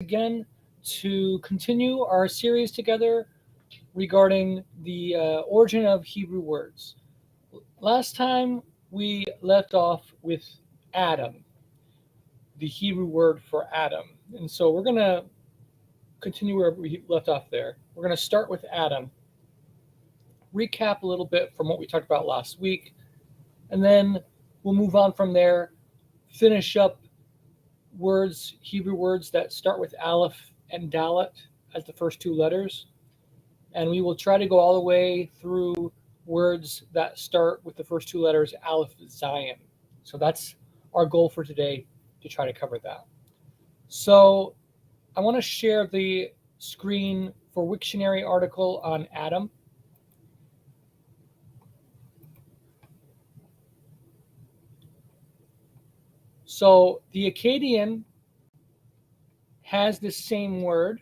again to continue our series together regarding the origin of Hebrew words. Last time we left off with Adam, the Hebrew word for Adam. And so we're going to continue where we left off there. We're going to start with Adam, recap a little bit from what we talked about last week, and then we'll move on from there, finish up words, Hebrew words that start with Aleph and Dalet as the first two letters. And we will try to go all the way through words that start with the first two letters, Aleph, Zion. So that's our goal for today, to try to cover that. So I want to share the screen for Wiktionary article on Adam. So the Akkadian has the same word,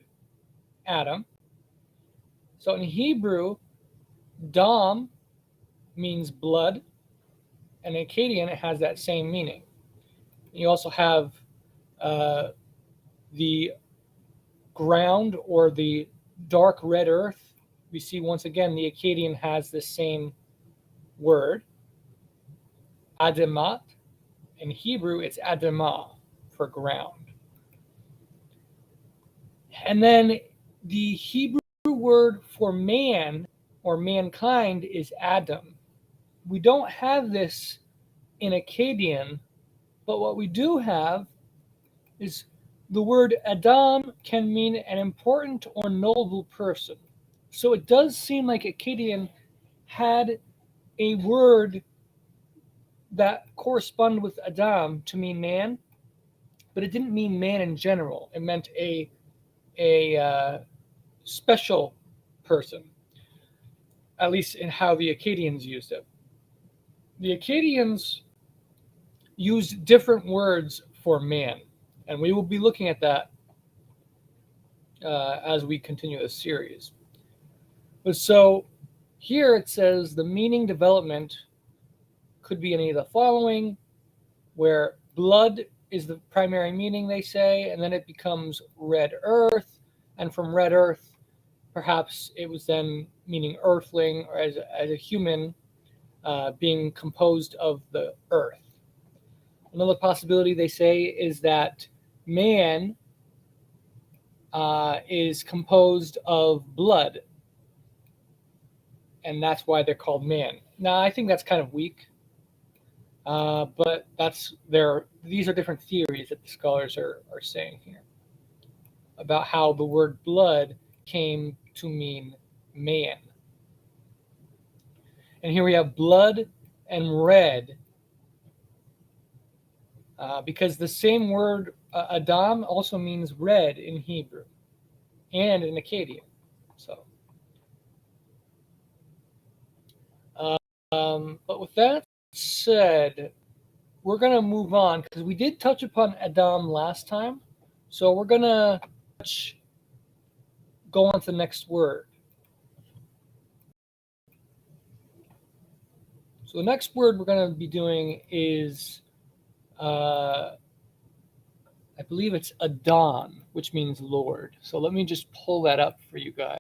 Adam. So in Hebrew, dam means blood, and in Akkadian it has that same meaning. You also have the ground or the dark red earth. We see once again the Akkadian has the same word, Adamat. In Hebrew, it's Adamah for ground. And then the Hebrew word for man or mankind is Adam. We don't have this in Akkadian, but what we do have is the word Adam can mean an important or noble person. So it does seem like Akkadian had a word that corresponded with Adam to mean man, but it didn't mean man in general. It meant a special person, at least in how the Akkadians used it. The Akkadians used different words for man, and we will be looking at that as we continue this series. But so here it says the meaning development could be any of the following, where blood is the primary meaning, they say, and then it becomes red earth, and from red earth, perhaps it was then meaning earthling, or as a human being composed of the earth. Another possibility, they say, is that man is composed of blood, and that's why they're called man. Now, I think that's kind of weak. But these are different theories that the scholars are saying here about how the word blood came to mean man. And here we have blood and red, because the same word Adam also means red in Hebrew and in Akkadian. So, but with that said, we're going to move on because we did touch upon Adam last time. So we're going to go on to the next word. So the next word we're going to be doing is, I believe it's Adon, which means Lord. So let me just pull that up for you guys.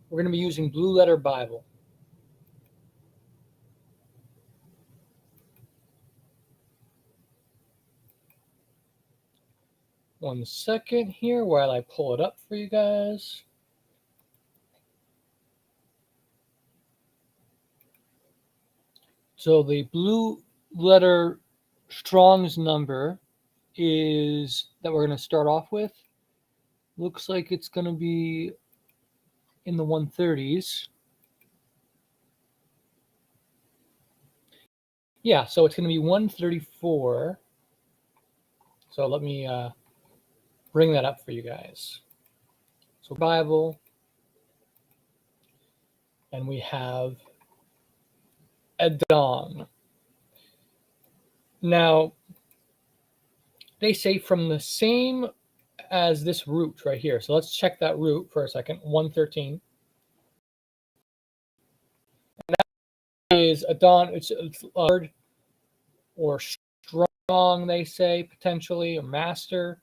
We're going to be using Blue Letter Bible. One second here while I pull it up for you guys. So the Blue Letter Strong's number is that we're going to start off with. Looks like it's going to be in the 130s. Yeah, so it's going to be 134. So let me bring that up for you guys. So Bible, and we have Adon. Now, they say from the same as this root right here. So let's check that root for a second, 113. And that is Adon, it's a word or strong, they say, potentially, or master.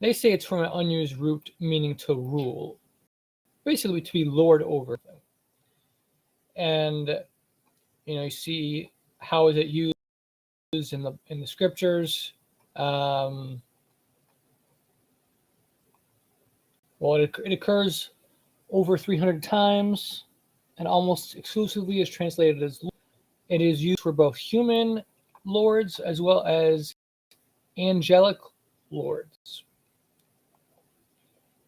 They say it's from an unused root meaning to rule, basically to be lord over things. And you see how is it used in the scriptures. Well, it occurs over 300 times and almost exclusively is translated as Lord. It is used for both human lords as well as angelic lords.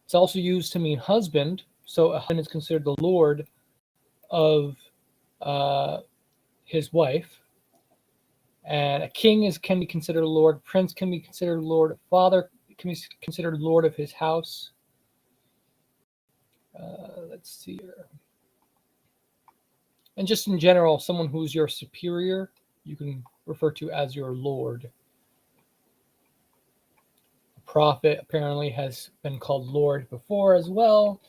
It's also used to mean husband, so a husband is considered the lord of his wife. And a king can be considered a lord, prince can be considered a lord, a father can be considered lord of his house. Let's see here. And just in general, someone who's your superior, you can refer to as your lord. A prophet apparently has been called lord before as well.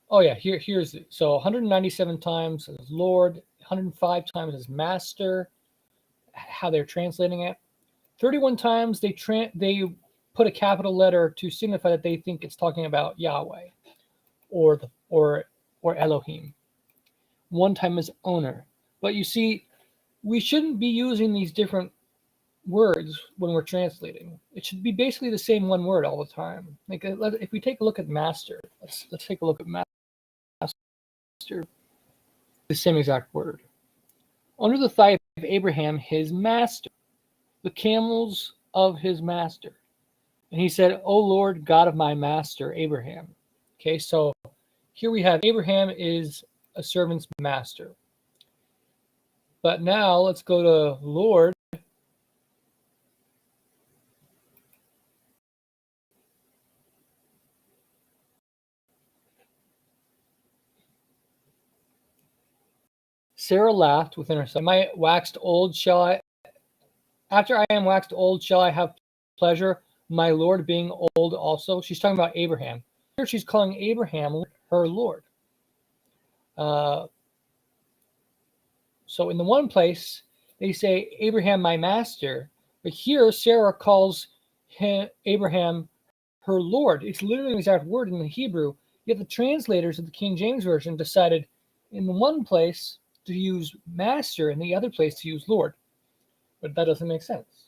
Oh yeah, here's it. So 197 times as lord, 105 times as master, how they're translating it. 31 times they put a capital letter to signify that they think it's talking about Yahweh or Elohim. One time as owner. But you see, we shouldn't be using these different words when we're translating. It should be basically the same one word all the time. Like if we take a look at master, let's take a look at master. The same exact word. Under the thigh of Abraham, his master, the camels of his master. And he said, O Lord, God of my master, Abraham. Okay, so here we have Abraham is a servant's master. But now let's go to Lord. Sarah laughed within herself. Am I waxed old? After I am waxed old, shall I have pleasure, my Lord being old also? She's talking about Abraham. Here she's calling Abraham her Lord. So in the one place, they say, Abraham, my master. But here, Sarah calls Abraham her Lord. It's literally the exact word in the Hebrew. Yet the translators of the King James Version decided in the one place to use master and the other place to use Lord. But that doesn't make sense.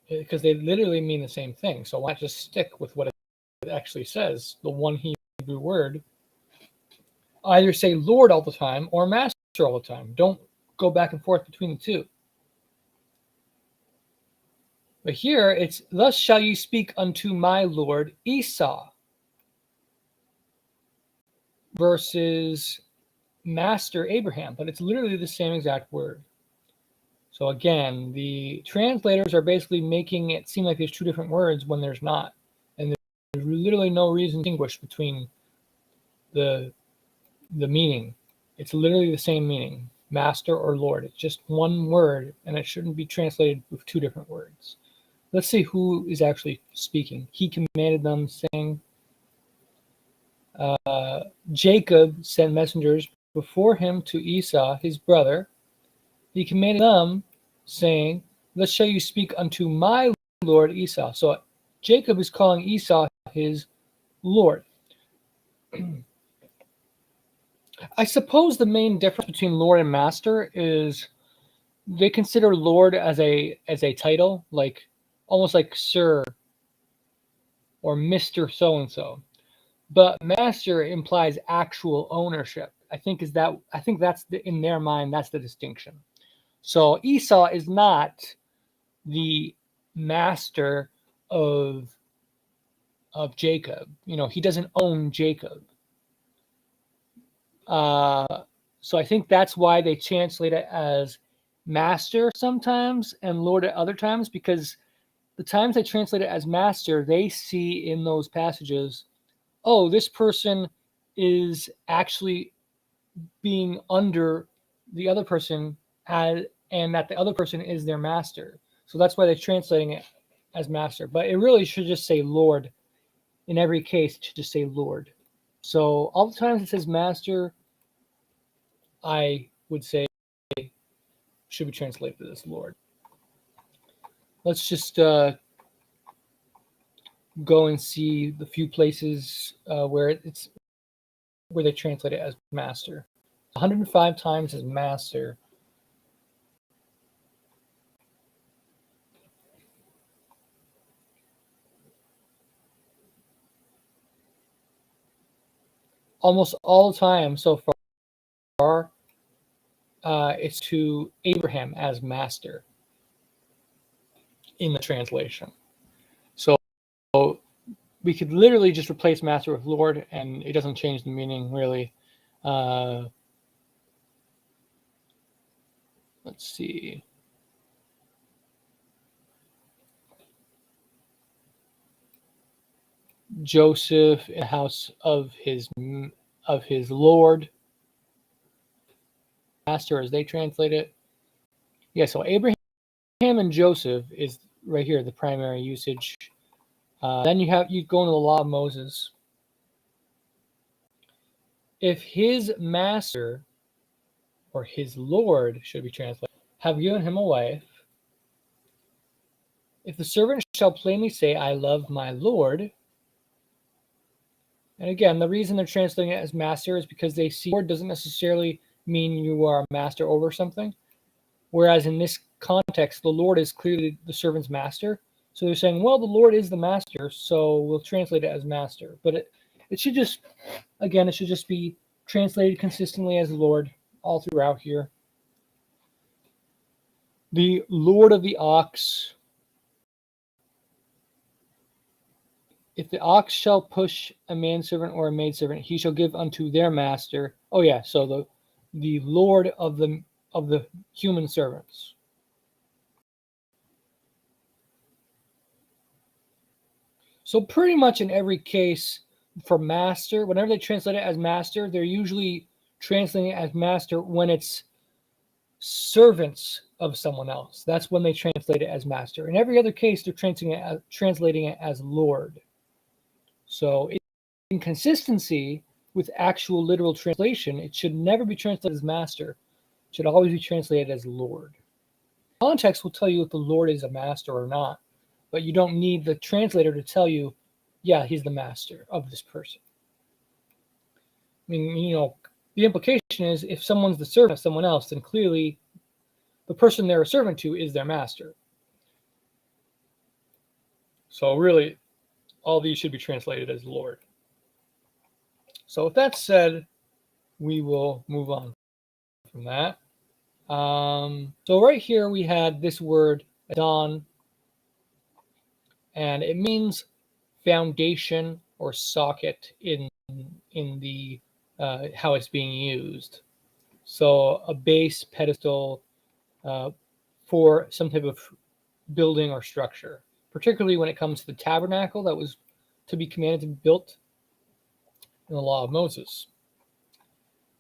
Because they literally mean the same thing. So why not just stick with what it actually says, the one Hebrew word? Either say Lord all the time or master all the time. Don't go back and forth between the two. But here it's, thus shall you speak unto my Lord Esau versus master Abraham. But it's literally the same exact word. So again, the translators are basically making it seem like there's two different words when there's not. And there's literally no reason to distinguish between the meaning. It's literally the same meaning, master or Lord. It's just one word, and it shouldn't be translated with two different words. Let's see who is actually speaking. He commanded them, saying, Jacob sent messengers before him to Esau, his brother. He commanded them, saying, thus shall you speak unto my Lord Esau. So Jacob is calling Esau his Lord. I suppose the main difference between Lord and Master is they consider Lord as a title, like almost like Sir or Mr. So-and-so. But Master implies actual ownership. I think that's in their mind, that's the distinction. So Esau is not the master of Jacob. He doesn't own Jacob. So I think that's why they translate it as master sometimes and Lord at other times, because the times they translate it as master, they see in those passages, oh, this person is actually being under the other person, and that the other person is their master. So that's why they're translating it as master. But it really should just say Lord. In every case, it should just say Lord. So all the times it says master, I would say should be translated as Lord. Let's just go and see the few places where they translate it as master. 105 times as master. Almost all the time so far, it's to Abraham as master in the translation. So we could literally just replace master with Lord, and it doesn't change the meaning really. Let's see. Joseph in the house of his Lord, master, as they translate it. Yeah, so Abraham and Joseph is right here the primary usage. Then you go into the law of Moses. If his master or his Lord should be translated, have given him a wife, if the servant shall plainly say, I love my Lord, and again, the reason they're translating it as master is because they see Lord doesn't necessarily mean you are a master over something, whereas in this context, the Lord is clearly the servant's master. So they're saying, well, the Lord is the master, so we'll translate it as master. But it should just, again, it should just be translated consistently as Lord all throughout here. The Lord of the ox. If the ox shall push a manservant or a maidservant, he shall give unto their master. Oh yeah, so the Lord of the human servants. So pretty much in every case for master, whenever they translate it as master, they're usually translating it as master when it's servants of someone else. That's when they translate it as master. In every other case, they're translating it as Lord. So in consistency with actual literal translation, it should never be translated as master. It should always be translated as Lord. Context will tell you if the Lord is a master or not, but you don't need the translator to tell you, yeah, he's the master of this person. I mean, the implication is if someone's the servant of someone else, then clearly the person they're a servant to is their master. So really, all these should be translated as Lord. So with that said, we will move on from that. So right here we had this word Adon, and it means foundation or socket in the how it's being used. So a base pedestal for some type of building or structure, particularly when it comes to the tabernacle that was to be commanded to be built in the law of Moses.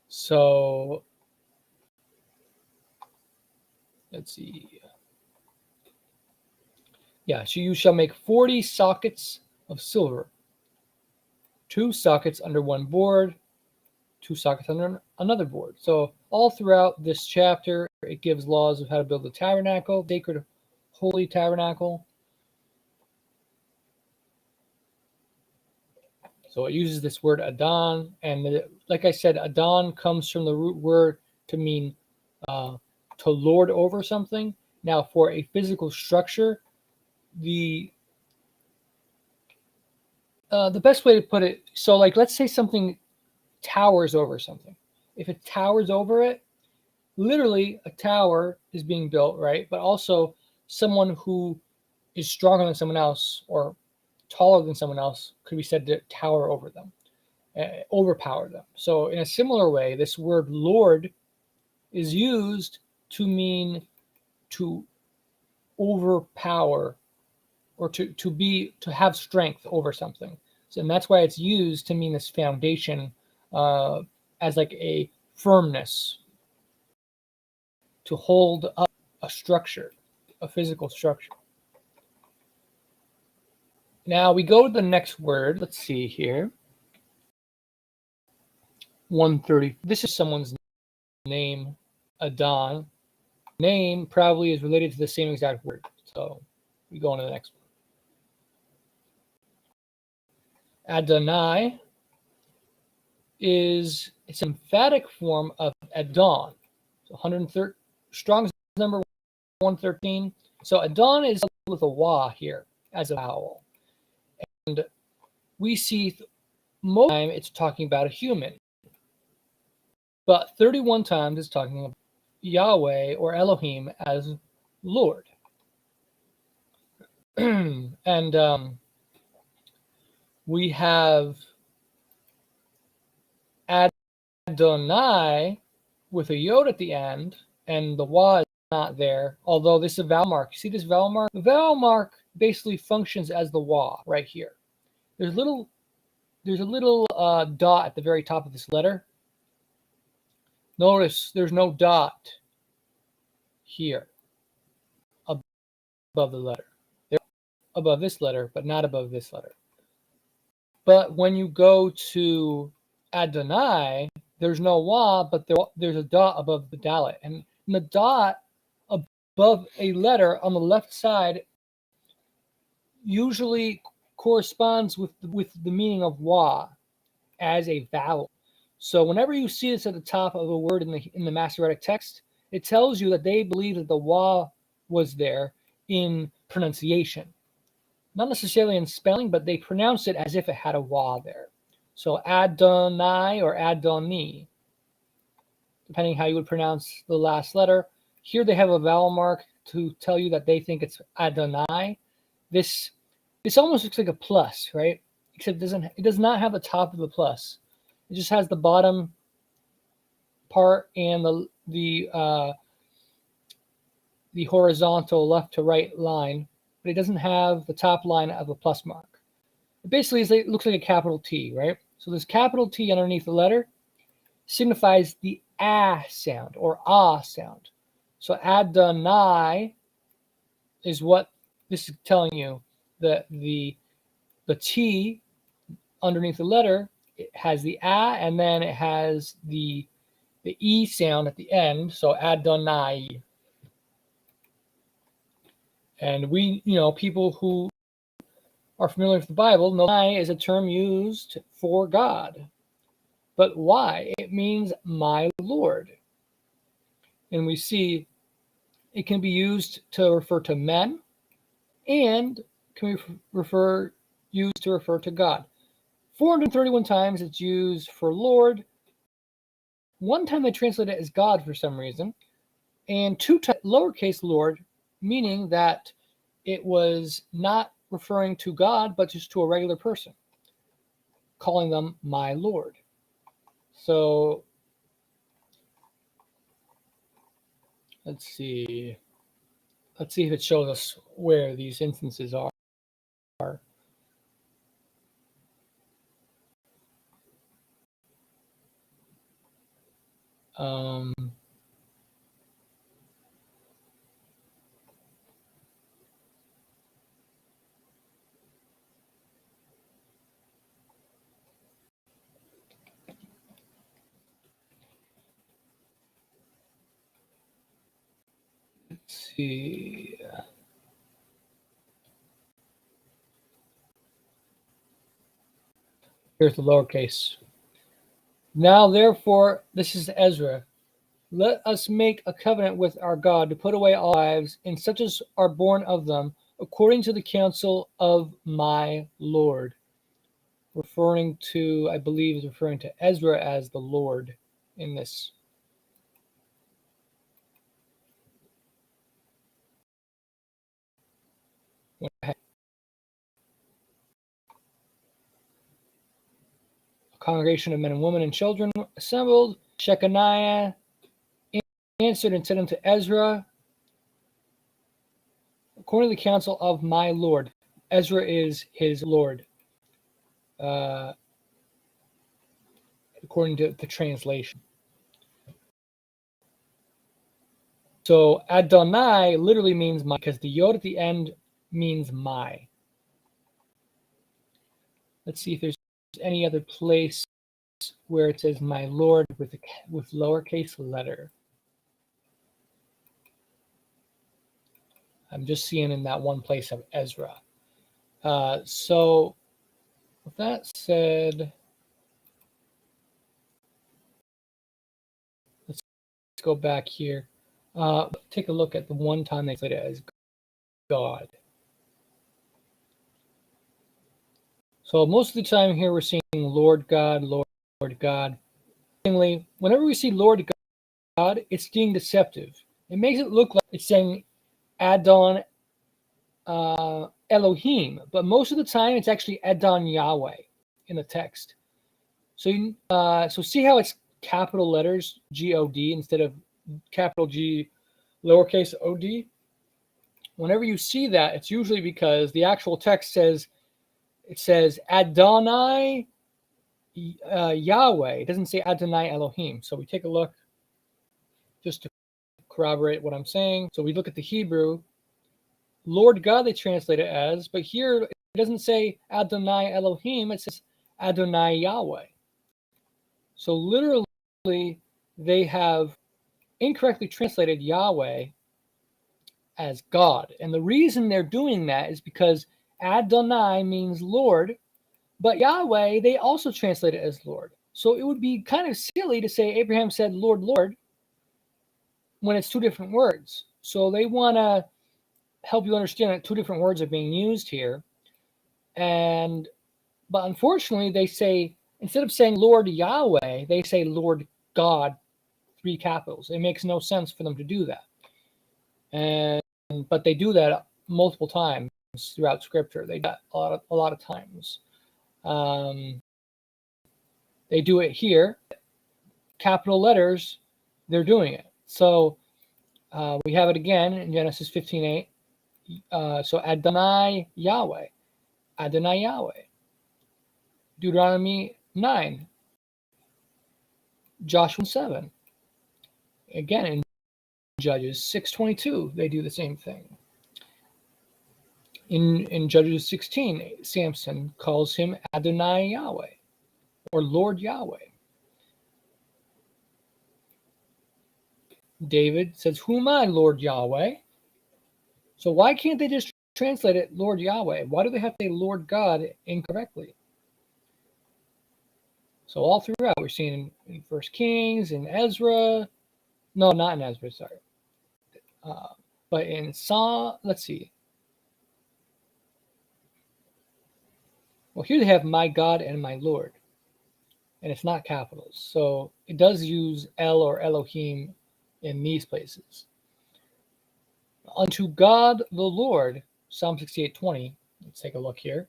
So let's see. Yeah, so you shall make 40 sockets of silver, 2 sockets under one board, 2 sockets under another board. So all throughout this chapter, it gives laws of how to build a tabernacle, sacred, holy tabernacle. So it uses this word Adon, and like I said, Adon comes from the root word to mean to lord over something. Now, for a physical structure, the best way to put it, so like let's say something towers over something. If it towers over it, literally a tower is being built, right? But also someone who is stronger than someone else or taller than someone else could be said to tower over them, overpower them. So in a similar way, this word Lord is used to mean to overpower or to have strength over something. So, and that's why it's used to mean this foundation as like a firmness to hold up a structure, a physical structure. Now we go to the next word. Let's see here. 130. This is someone's name, Adon. Name probably is related to the same exact word. So we go on to the next one. Adonai is it's an emphatic form of Adon. So 130, Strong's number 113. So Adon is with a wa here as a vowel. And we see most of the time it's talking about a human. But 31 times it's talking about Yahweh or Elohim as Lord. And we have Adonai with a yod at the end, and the wa is not there, although this is a vowel mark. You see this vowel mark? The vowel mark basically functions as the wa right here. There's a little dot at the very top of this letter. Notice there's no dot here above the letter. They're above this letter, but not above this letter. But when you go to Adonai, there's no wa, but there's a dot above the dalet. And the dot above a letter on the left side usually corresponds with the meaning of wa as a vowel. So whenever you see this at the top of a word in the Masoretic text, it tells you that they believe that the wa was there in pronunciation. Not necessarily in spelling, but they pronounce it as if it had a wa there. So Adonai or Adoni, depending how you would pronounce the last letter. Here they have a vowel mark to tell you that they think it's Adonai. This almost looks like a plus, right? Except it does not have the top of the plus. It just has the bottom part and the horizontal left to right line, but it doesn't have the top line of a plus mark. It basically it looks like a capital T, right? So this capital T underneath the letter signifies the ah sound or ah sound. So Adonai is what this is telling you. The T underneath the letter, it has the ah, and then it has the E sound at the end. So Adonai. And people who are familiar with the Bible know Adonai is a term used for God. But why? It means my Lord. And we see it can be used to refer to men and can be used to refer to God. 431 times it's used for Lord. One time they translate it as God for some reason. And 2 times lowercase Lord, meaning that it was not referring to God, but just to a regular person, calling them my Lord. So let's see if it shows us where these instances are. Let's see. Here's the lowercase. Now, therefore, this is Ezra. Let us make a covenant with our God to put away all wives, and such as are born of them, according to the counsel of my Lord. Referring to Ezra as the Lord in this. A congregation of men and women and children assembled. Shechaniah answered and said unto Ezra, according to the counsel of my Lord. Ezra is his Lord, according to the translation. So Adonai literally means my, because the yod at the end means my. Let's see if there's any other place where it says my Lord with lowercase letter. I'm just seeing in that one place of Ezra. So with that said, let's go back here. Take a look at the one time they said it as God. So most of the time here we're seeing Lord God, Lord God. Whenever we see Lord God, it's being deceptive. It makes it look like it's saying Adon Elohim, but most of the time it's actually Adon Yahweh in the text. So, so see how it's capital letters G-O-D instead of capital G lowercase o-d? Whenever you see that, it's usually because the actual text says Adonai Yahweh. It doesn't say Adonai Elohim. So we take a look just to corroborate what I'm saying. So we look at the Hebrew. Lord God they translate it as, but here it doesn't say Adonai Elohim. It says Adonai Yahweh. So literally they have incorrectly translated Yahweh as God. And the reason they're doing that is because Adonai means Lord, but Yahweh, they also translate it as Lord. So it would be kind of silly to say Abraham said Lord, Lord, when it's two different words. So they want to help you understand that two different words are being used here. But unfortunately, they say, instead of saying Lord Yahweh, they say Lord God, 3 capitals. It makes no sense for them to do that. But they do that multiple times throughout Scripture. They do that a lot of times. They do it here. Capital letters, they're doing it. So we have it again in Genesis 15:8. So Adonai Yahweh. Adonai Yahweh. Deuteronomy 9. Joshua 7. Again, in Judges 6:22, they do the same thing. In Judges 16, Samson calls him Adonai Yahweh or Lord Yahweh. David says, "Who am I, Lord Yahweh?" So why can't they just translate it Lord Yahweh? Why do they have to say Lord God incorrectly? So all throughout, we're seeing in 1 Kings, in Ezra. No, not in Ezra, sorry. But in Psalm, let's see. Well, here they have my God and my Lord. And it's not capitals. So it does use El or Elohim in these places. Unto God the Lord, Psalm 68:20. Let's take a look here.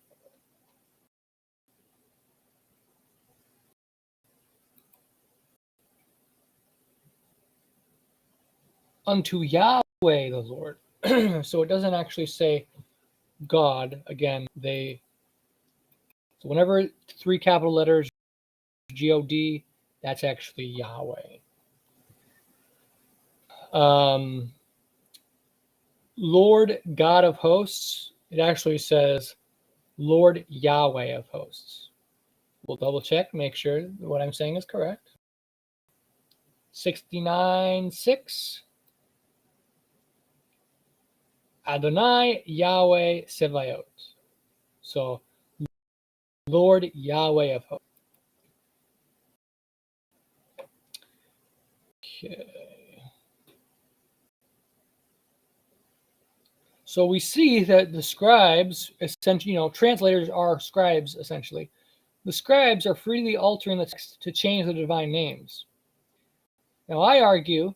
Unto Yahweh the Lord. So it doesn't actually say God. Again, so whenever 3 capital letters, G-O-D, that's actually Yahweh. Lord God of hosts, it actually says Lord Yahweh of hosts. We'll double check, make sure what I'm saying is correct. 69:6. Adonai Yahweh Sevayot. So Lord Yahweh of hosts. Okay. So we see that the scribes, essentially, translators are scribes, essentially. The scribes are freely altering the text to change the divine names. Now, I argue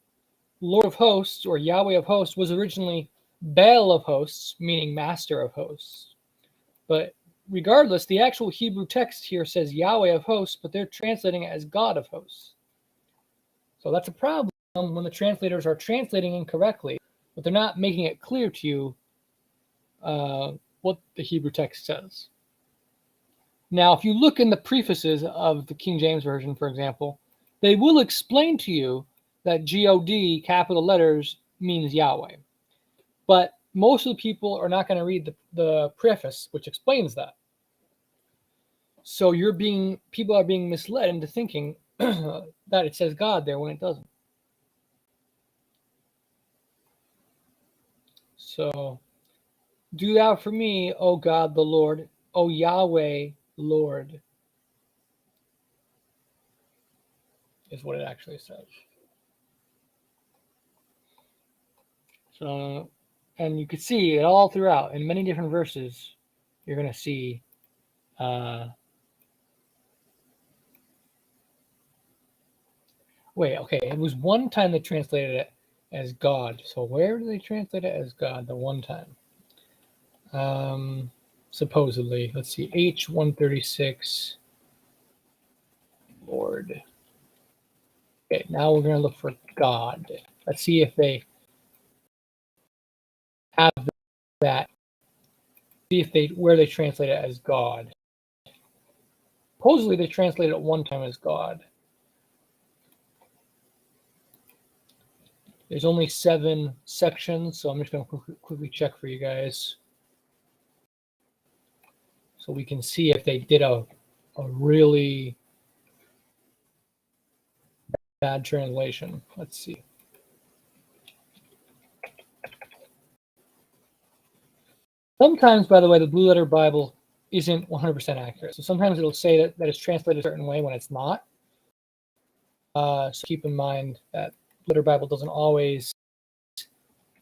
Lord of hosts or Yahweh of hosts was originally Baal of hosts, meaning master of hosts. But regardless, the actual Hebrew text here says Yahweh of hosts, but they're translating it as God of hosts. So that's a problem when the translators are translating incorrectly, but they're not making it clear to you what the Hebrew text says. Now, if you look in the prefaces of the King James Version, for example, they will explain to you that G-O-D, capital letters, means Yahweh. But most of the people are not going to read the preface, which explains that. So people are being misled into thinking that it says God there when it doesn't. So, do thou for me, O God the Lord, O Yahweh Lord, is what it actually says. So, and you can see it all throughout in many different verses. You're going to see okay, it was one time they translated it as God. So where do they translate it as God the one time? Supposedly, let's see, H136, Lord. Okay, now we're going to look for God. Let's see if they have that. See if where they translate it as God. Supposedly, they translate it one time as God. There's only 7 sections, so I'm just going to quickly check for you guys, so we can see if they did a really bad translation. Let's see. Sometimes, by the way, the Blue Letter Bible isn't 100% accurate. So sometimes it'll say that it's translated a certain way when it's not. So keep in mind that Blue Letter Bible doesn't always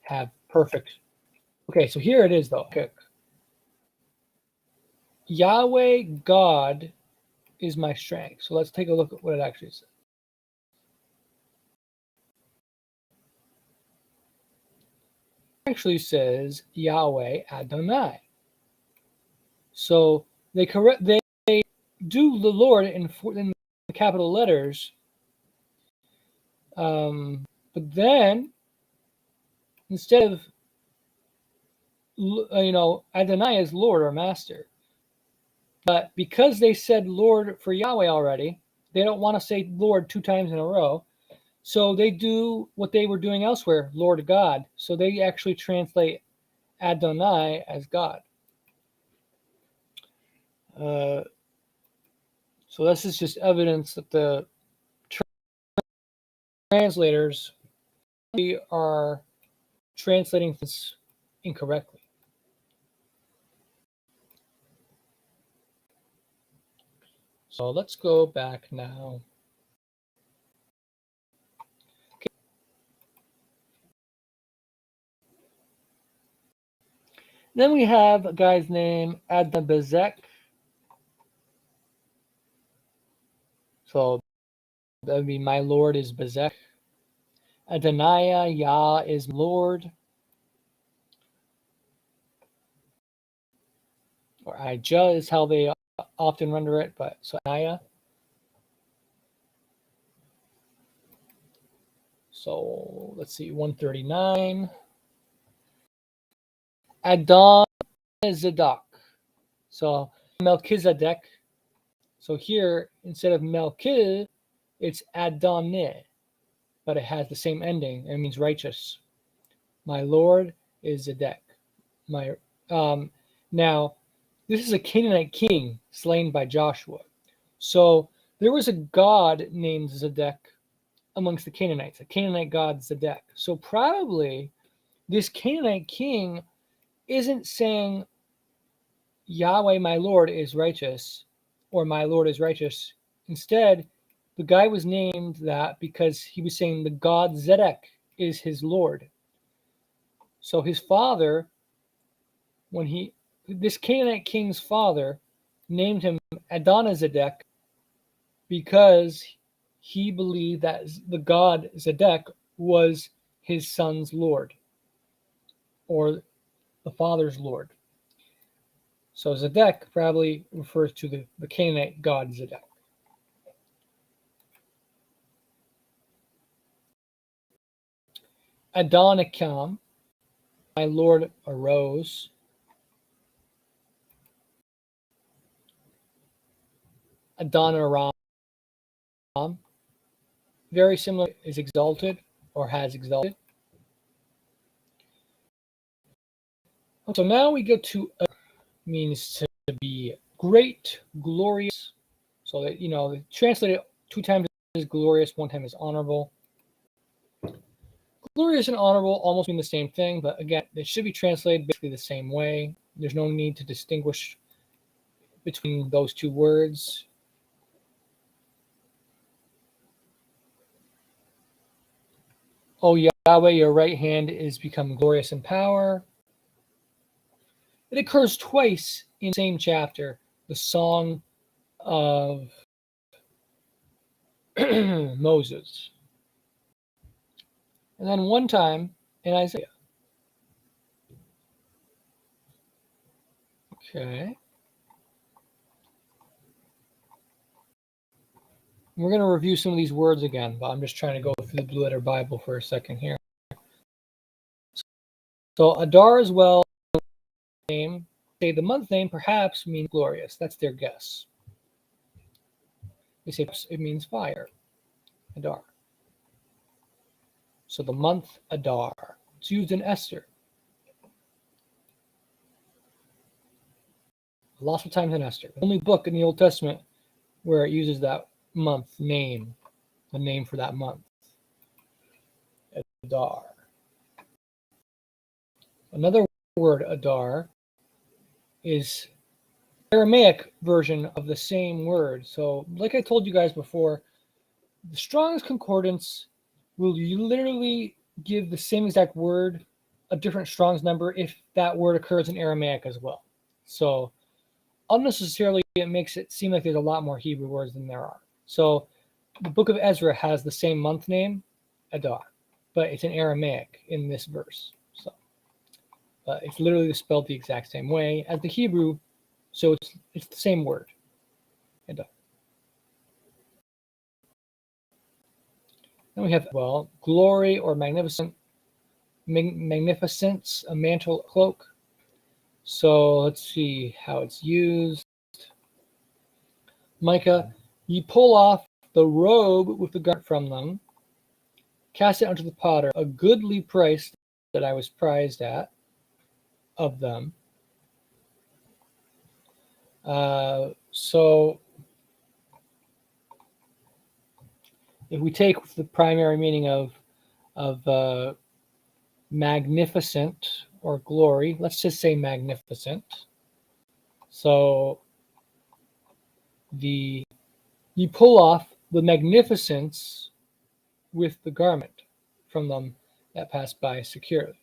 have perfect. Okay, so here it is though. Okay. Yahweh God is my strength. So let's take a look at what it actually says. It actually says Yahweh Adonai. So they do the Lord in the capital letters, but then instead of Adonai is Lord or Master, but because they said Lord for Yahweh already, they don't want to say Lord 2 times in a row. So they do what they were doing elsewhere, Lord God. So they actually translate Adonai as God. So this is just evidence that the translators are translating things incorrectly. So let's go back now. Okay. Then we have a guy's name, Adonai. So that would be my Lord is Bezek. Adonai, Yah is Lord. Or Ijah is how they often render it, but so Adonai. So let's see, 139. Adon Zadok. So Melchizedek. So here, instead of Melchizedek, it's Adonai, but it has the same ending. It means righteous. My Lord is Zedek. Now, this is a Canaanite king slain by Joshua. So there was a god named Zedek amongst the Canaanites, a Canaanite god Zedek. So probably this Canaanite king isn't saying Yahweh, my Lord, is righteous, or my Lord is righteous. Instead, the guy was named that because he was saying the god Zedek is his Lord. So his father, this Canaanite king's father named him Adonizedek because he believed that the god Zedek was his son's Lord, or the father's Lord. So Zedek probably refers to the Canaanite god Zedek. Adonikam, my Lord arose. Adoniram, very similar, is exalted or has exalted. So now we get to means to be great, glorious. So that, translated 2 times is glorious, 1 time is honorable. Glorious and honorable almost mean the same thing, but again, they should be translated basically the same way. There's no need to distinguish between those 2 words. O Yahweh, your right hand is become glorious in power. It occurs twice in the same chapter, the Song of Moses. And then 1 time in Isaiah. Okay. We're going to review some of these words again, but I'm just trying to go through the Blue Letter Bible for a second here. So Adar as well, name. Say the month name perhaps means glorious. That's their guess. They say it means fire. Adar. So the month Adar. It's used in Esther. Lots of times in Esther. The only book in the Old Testament where it uses that month name, the name for that month. Adar. Another word, Adar, is Aramaic version of the same word. So, like I told you guys before, the Strong's Concordance will literally give the same exact word a different Strong's number if that word occurs in Aramaic as well. So, unnecessarily, it makes it seem like there's a lot more Hebrew words than there are. So, the book of Ezra has the same month name, Adar, but it's in Aramaic in this verse. So, it's literally spelled the exact same way as the Hebrew, so it's the same word, Adar. Then we have, well, glory or magnificence, a mantle, cloak. So let's see how it's used. Micah, ye pull off the robe with the garment from them, cast it unto the potter, a goodly price that I was prized at of them. So if we take the primary meaning of magnificent or glory, let's just say magnificent. So you pull off the magnificence with the garment from them that pass by securely.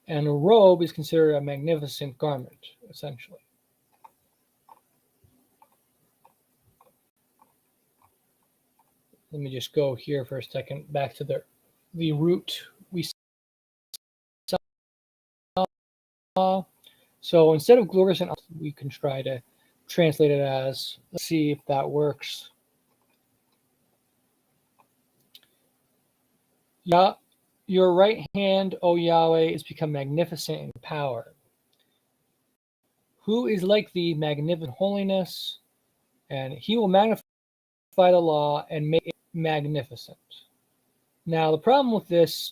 And a robe is considered a magnificent garment, essentially. Let me just go here for a second, back to the root we saw. So instead of glorious and we can try to translate it as, let's see if that works. Yeah, your right hand, O Yahweh, is become magnificent in power. Who is like thee, magnificent holiness? And he will magnify the law and make it magnificent. Now, the problem with this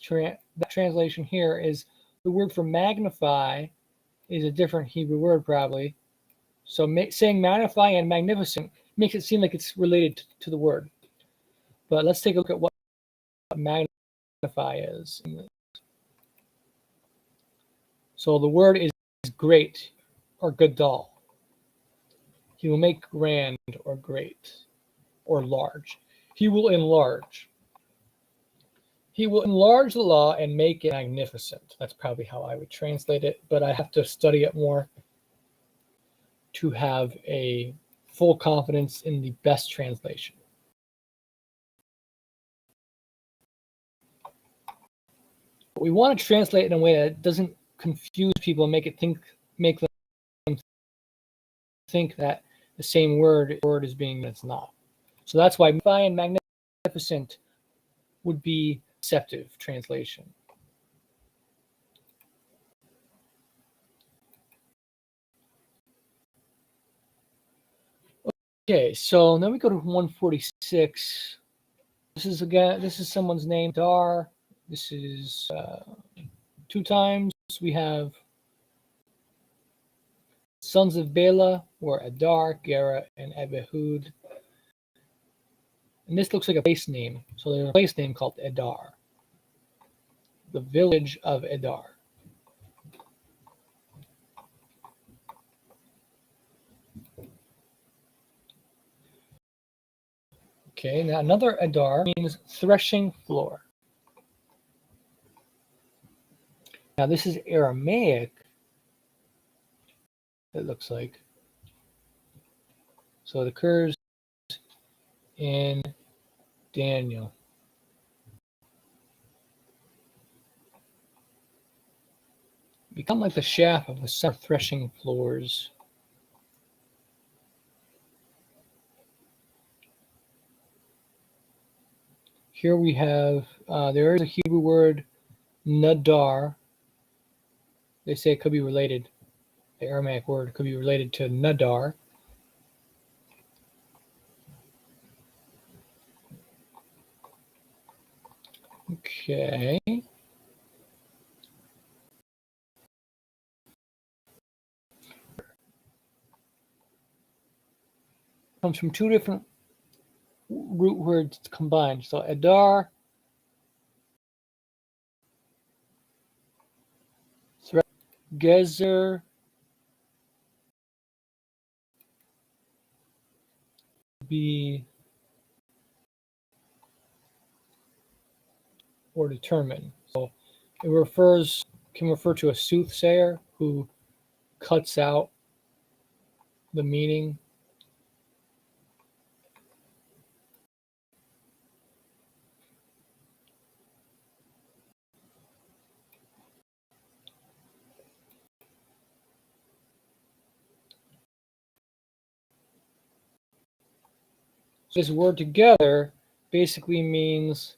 translation here is the word for magnify is a different Hebrew word, probably. So saying magnify and magnificent makes it seem like it's related to the word. But let's take a look at what magnify is. So the word is great or gadol. He will make grand or great or large. He will enlarge. He will enlarge the law and make it magnificent. That's probably how I would translate it, but I have to study it more to have a full confidence in the best translation. But we want to translate it in a way that doesn't confuse people and make them think that the same word is being, it's not. So that's why magnify and magnificent would be deceptive translation. Okay, so then we go to 146. This is someone's name, Dar. This is 2 times. We have sons of Bela were Adar, Gera, and Abihud. And this looks like a place name. So there's a place name called Adar, the village of Adar. Okay, now another Adar means threshing floor. Now this is Aramaic, it looks like. So it occurs in Daniel. Become like the shaft of the summer threshing floors. Here we have, there is a Hebrew word, nadar. They say it could be related. The Aramaic word could be related to nadar. Okay. Comes from two different root words combined. So Adar, Gezer, be, or determine. So it can refer to a soothsayer who cuts out the meaning. This word together basically means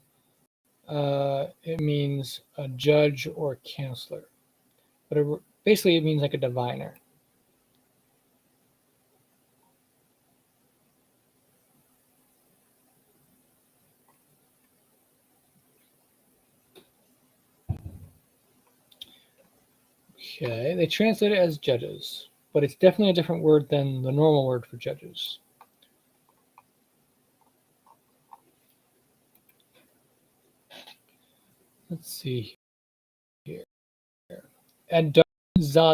it means a judge or counselor, but basically it means like a diviner. Okay, they translate it as judges, but it's definitely a different word than the normal word for judges. Let's see here. Adar,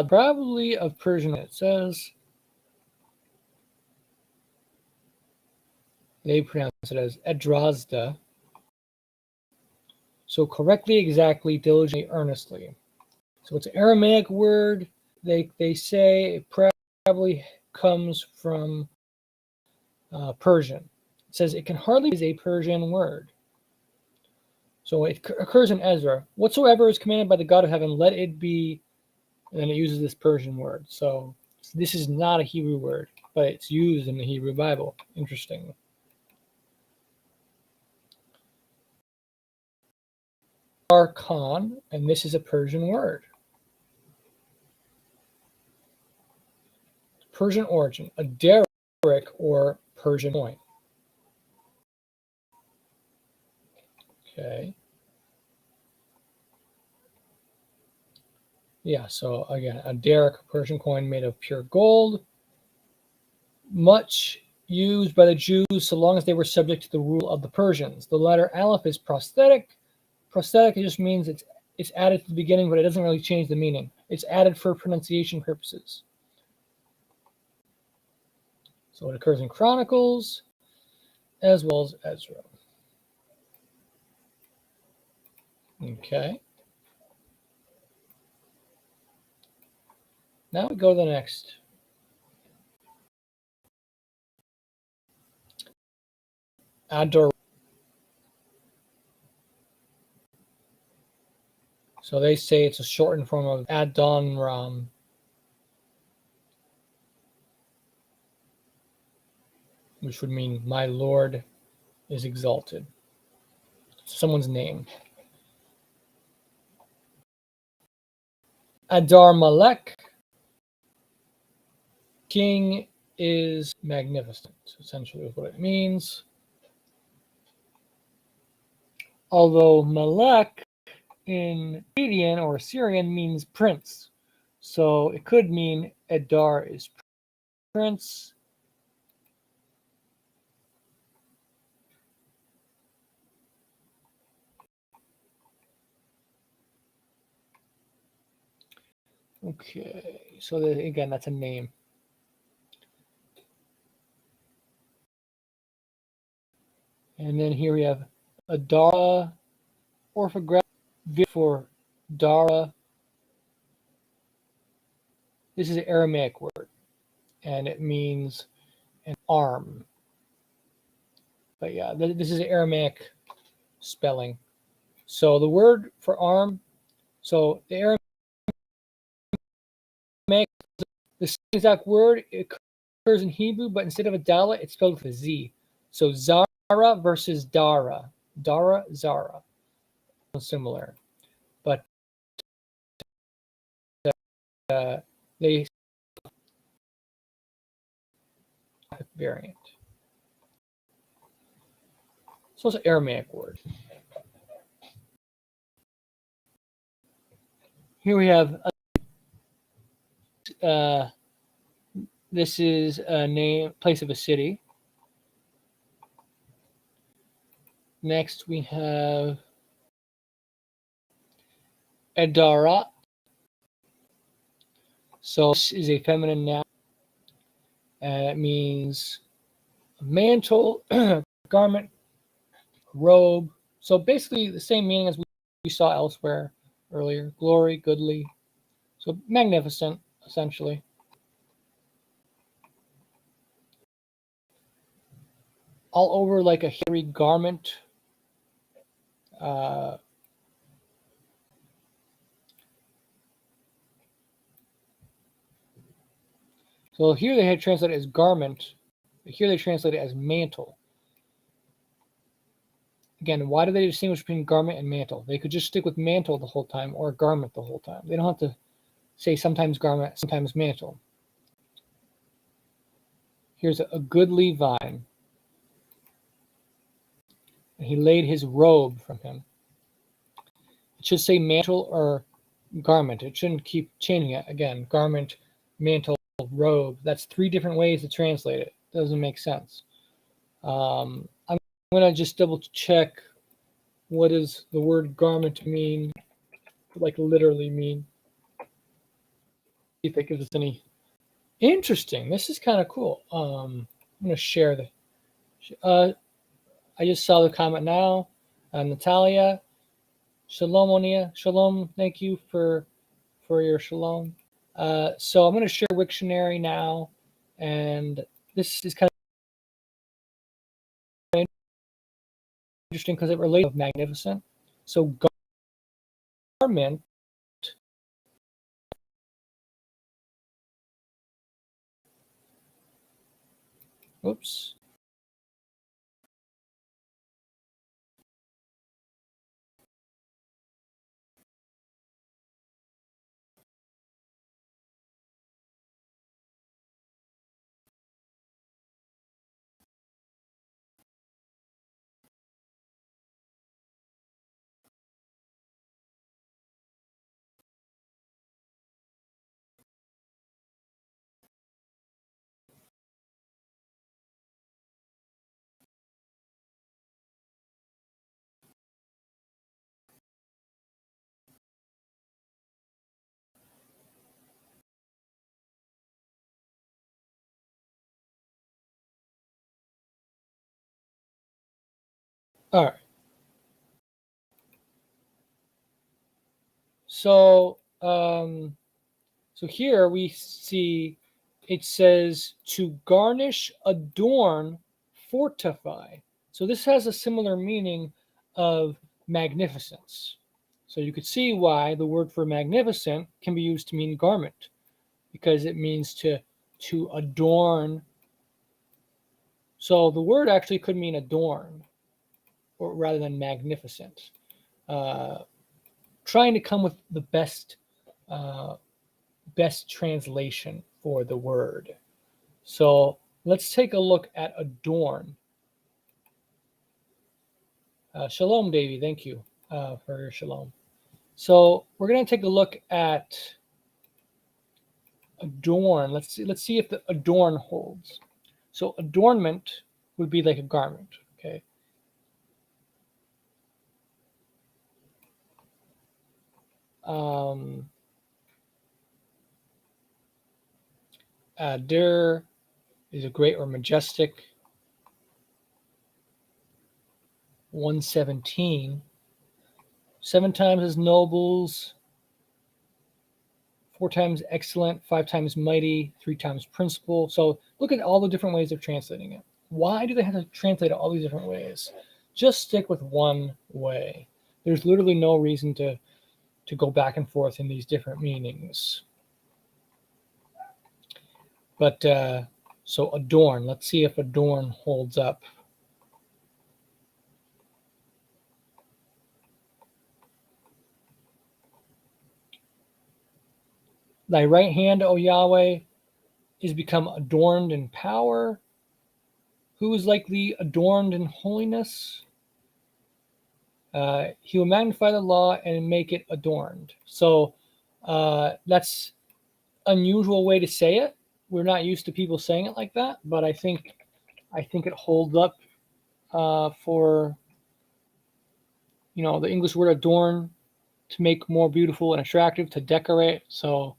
probably of Persian. It says they pronounce it as Adrazda. So correctly, exactly, diligently, earnestly. So it's an Aramaic word. They say it probably comes from Persian. It says it can hardly be a Persian word. So it occurs in Ezra. Whatsoever is commanded by the God of heaven, let it be. And then it uses this Persian word. So this is not a Hebrew word, but it's used in the Hebrew Bible. Interesting. Archon, and this is a Persian word. Persian origin, a derrick or Persian coin. Okay. Yeah, so again, a derrick Persian coin made of pure gold, much used by the Jews so long as they were subject to the rule of the Persians. The letter Aleph is prosthetic. Prosthetic just means it's added to the beginning, but it doesn't really change the meaning. It's added for pronunciation purposes. So it occurs in Chronicles as well as Ezra. Okay. Now we go to the next. Ador. So they say it's a shortened form of Adonram. Which would mean my Lord is exalted. Someone's name. Adar Malek, king is magnificent, essentially is what it means. Although Malek in Akkadian or Syrian means prince. So it could mean Adar is prince. Okay, so again, that's a name. And then here we have Adara, orthograph for Dara. This is an Aramaic word, and it means an arm. But yeah, this is an Aramaic spelling. So the word for arm, so the Aramaic, the same exact word, it occurs in Hebrew, but instead of a dalet, it's spelled with a Z. So Zara versus Dara. Dara, Zara. Similar. But they variant. So it's an Aramaic word. Here we have this is a name, place of a city. Next we have Adarat. So this is a feminine noun. It means mantle, garment, robe. So basically the same meaning as we saw elsewhere earlier. Glory, goodly. So magnificent, essentially. All over like a hairy garment. So here they had translated as garment. Here they translate it as mantle. Again, why do they distinguish between garment and mantle? They could just stick with mantle the whole time or garment the whole time. They don't have to say sometimes garment, sometimes mantle. Here's a goodly vine. And he laid his robe from him. It should say mantle or garment. It shouldn't keep changing it. Again, garment, mantle, robe. That's three different ways to translate it. Doesn't make sense. I'm going to just double check what does the word garment mean, like literally mean. See if it gives us any. Interesting. This is kind of cool. I'm going to share the. I just saw the comment now. Natalia, shalom, Onia, shalom. Thank you for your shalom. So I'm going to share Wiktionary now, and this is kind of interesting because it relates to magnificent. So garment. Oops. All right. So so here we see it says to garnish, adorn, fortify. So this has a similar meaning of magnificence. So you could see why the word for magnificent can be used to mean garment, because it means to adorn. So the word actually could mean adorn, or rather than magnificent. Trying to come with the best translation for the word. So let's take a look at adorn. Shalom, Davy. Thank you for your shalom. So we're going to take a look at Adorn. Let's see if the adorn holds. So adornment would be like a garment. Okay. Adir is a great or majestic. 117. 7 times as nobles, 4 times excellent, 5 times mighty, 3 times principal. So look at all the different ways of translating it. Why do they have to translate it all these different ways? Just stick with one way. There's literally no reason to go back and forth in these different meanings. But so adorn. Let's see if adorn holds up. Thy right hand, O Yahweh, is become adorned in power. Who is like thee adorned in holiness? He will magnify the law and make it adorned. So that's unusual way to say it. We're not used to people saying it like that, but I think it holds up for the English word adorn, to make more beautiful and attractive, to decorate. So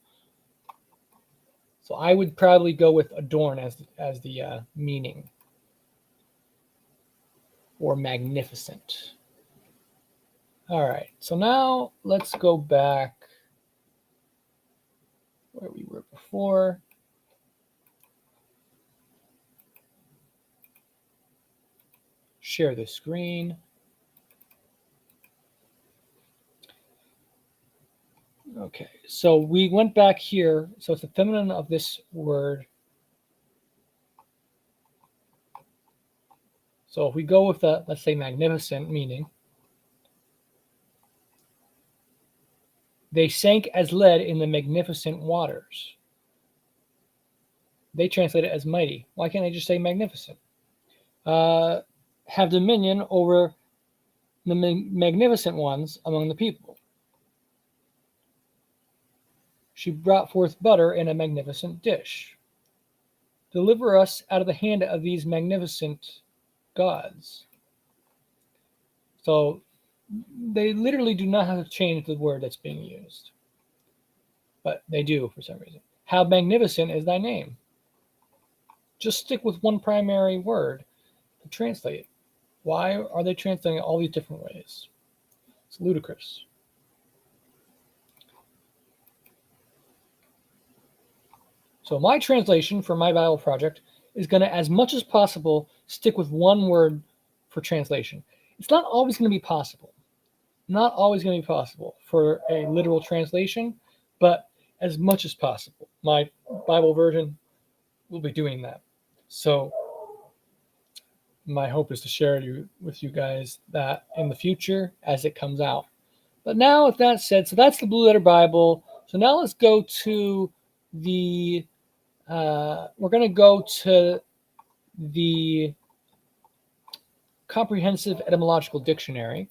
I would probably go with adorn as the meaning, or magnificent. All right, so now let's go back where we were before. Share the screen. Okay, so we went back here. So it's the feminine of this word. So if we go with the, let's say, magnificent meaning, they sank as lead in the magnificent waters. They translate it as mighty. Why can't they just say magnificent? Have dominion over the magnificent ones among the people. She brought forth butter in a magnificent dish. Deliver us out of the hand of these magnificent gods. So they literally do not have to change the word that's being used, but they do for some reason. How magnificent is thy name? Just stick with one primary word to translate it. Why are they translating it all these different ways? It's ludicrous. So my translation for my Bible project is going to, as much as possible, stick with one word for translation. It's not always going to be possible. Not always going to be possible for a literal translation, but as much as possible. My Bible version will be doing that. So my hope is to share with you guys that in the future as it comes out. But now, with that said, so that's the Blue Letter Bible. So now let's go to the, we're going to go to the Comprehensive Etymological Dictionary.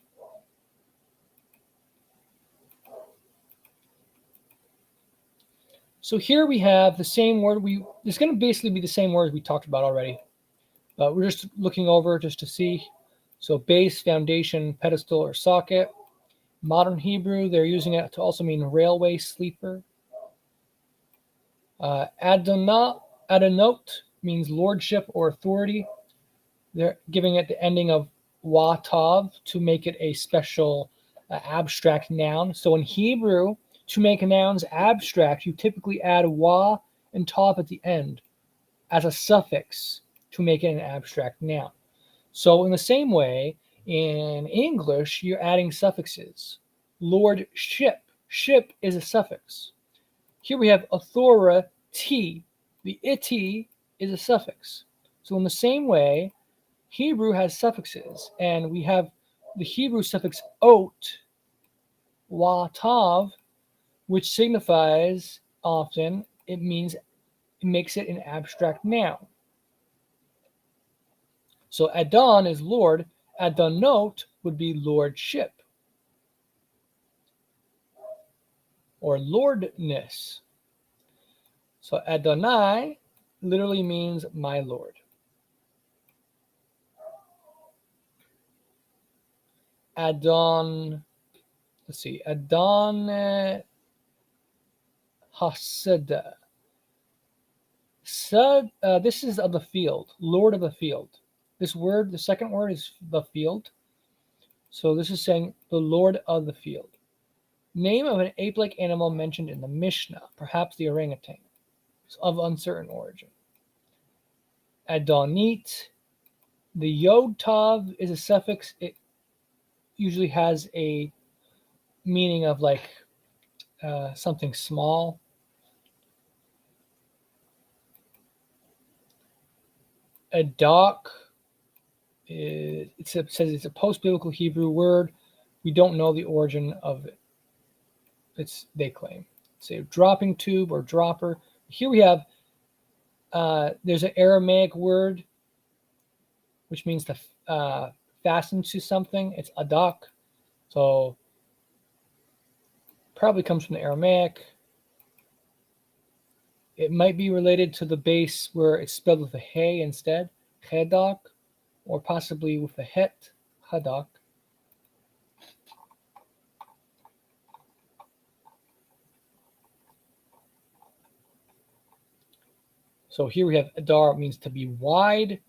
So here we have the same word. It's going to basically be the same words we talked about already. But we're just looking over just to see. So base, foundation, pedestal, or socket. Modern Hebrew, they're using it to also mean railway sleeper. Adonot means lordship or authority. They're giving it the ending of wa tav to make it a special abstract noun. So in Hebrew, to make nouns abstract, you typically add wa and tav at the end as a suffix to make it an abstract noun. So in the same way, in English, you're adding suffixes. Lordship. Ship is a suffix. Here we have authority. The ity is a suffix. So in the same way, Hebrew has suffixes, and we have the Hebrew suffix ot, watav, which signifies often, it makes it an abstract noun. So Adon is Lord. Adonot would be lordship or lordness. So Adonai literally means my Lord. Adon, let's see, Adon Hasada. This is of the field, Lord of the field. This word, the second word is the field. So this is saying the Lord of the field. Name of an ape-like animal mentioned in the Mishnah, perhaps the orangutan, of uncertain origin. Adonit. The yod tav is a suffix. It usually has a meaning of like something small. Adak. It says it's a post-biblical Hebrew word. We don't know the origin of it. They claim. It's a dropping tube or dropper. Here we have there's an Aramaic word which means to fasten to something. It's adak. So probably comes from the Aramaic. It might be related to the base where it's spelled with a hey instead, chedak, or possibly with a het, hadak. So here we have adar, means to be wide,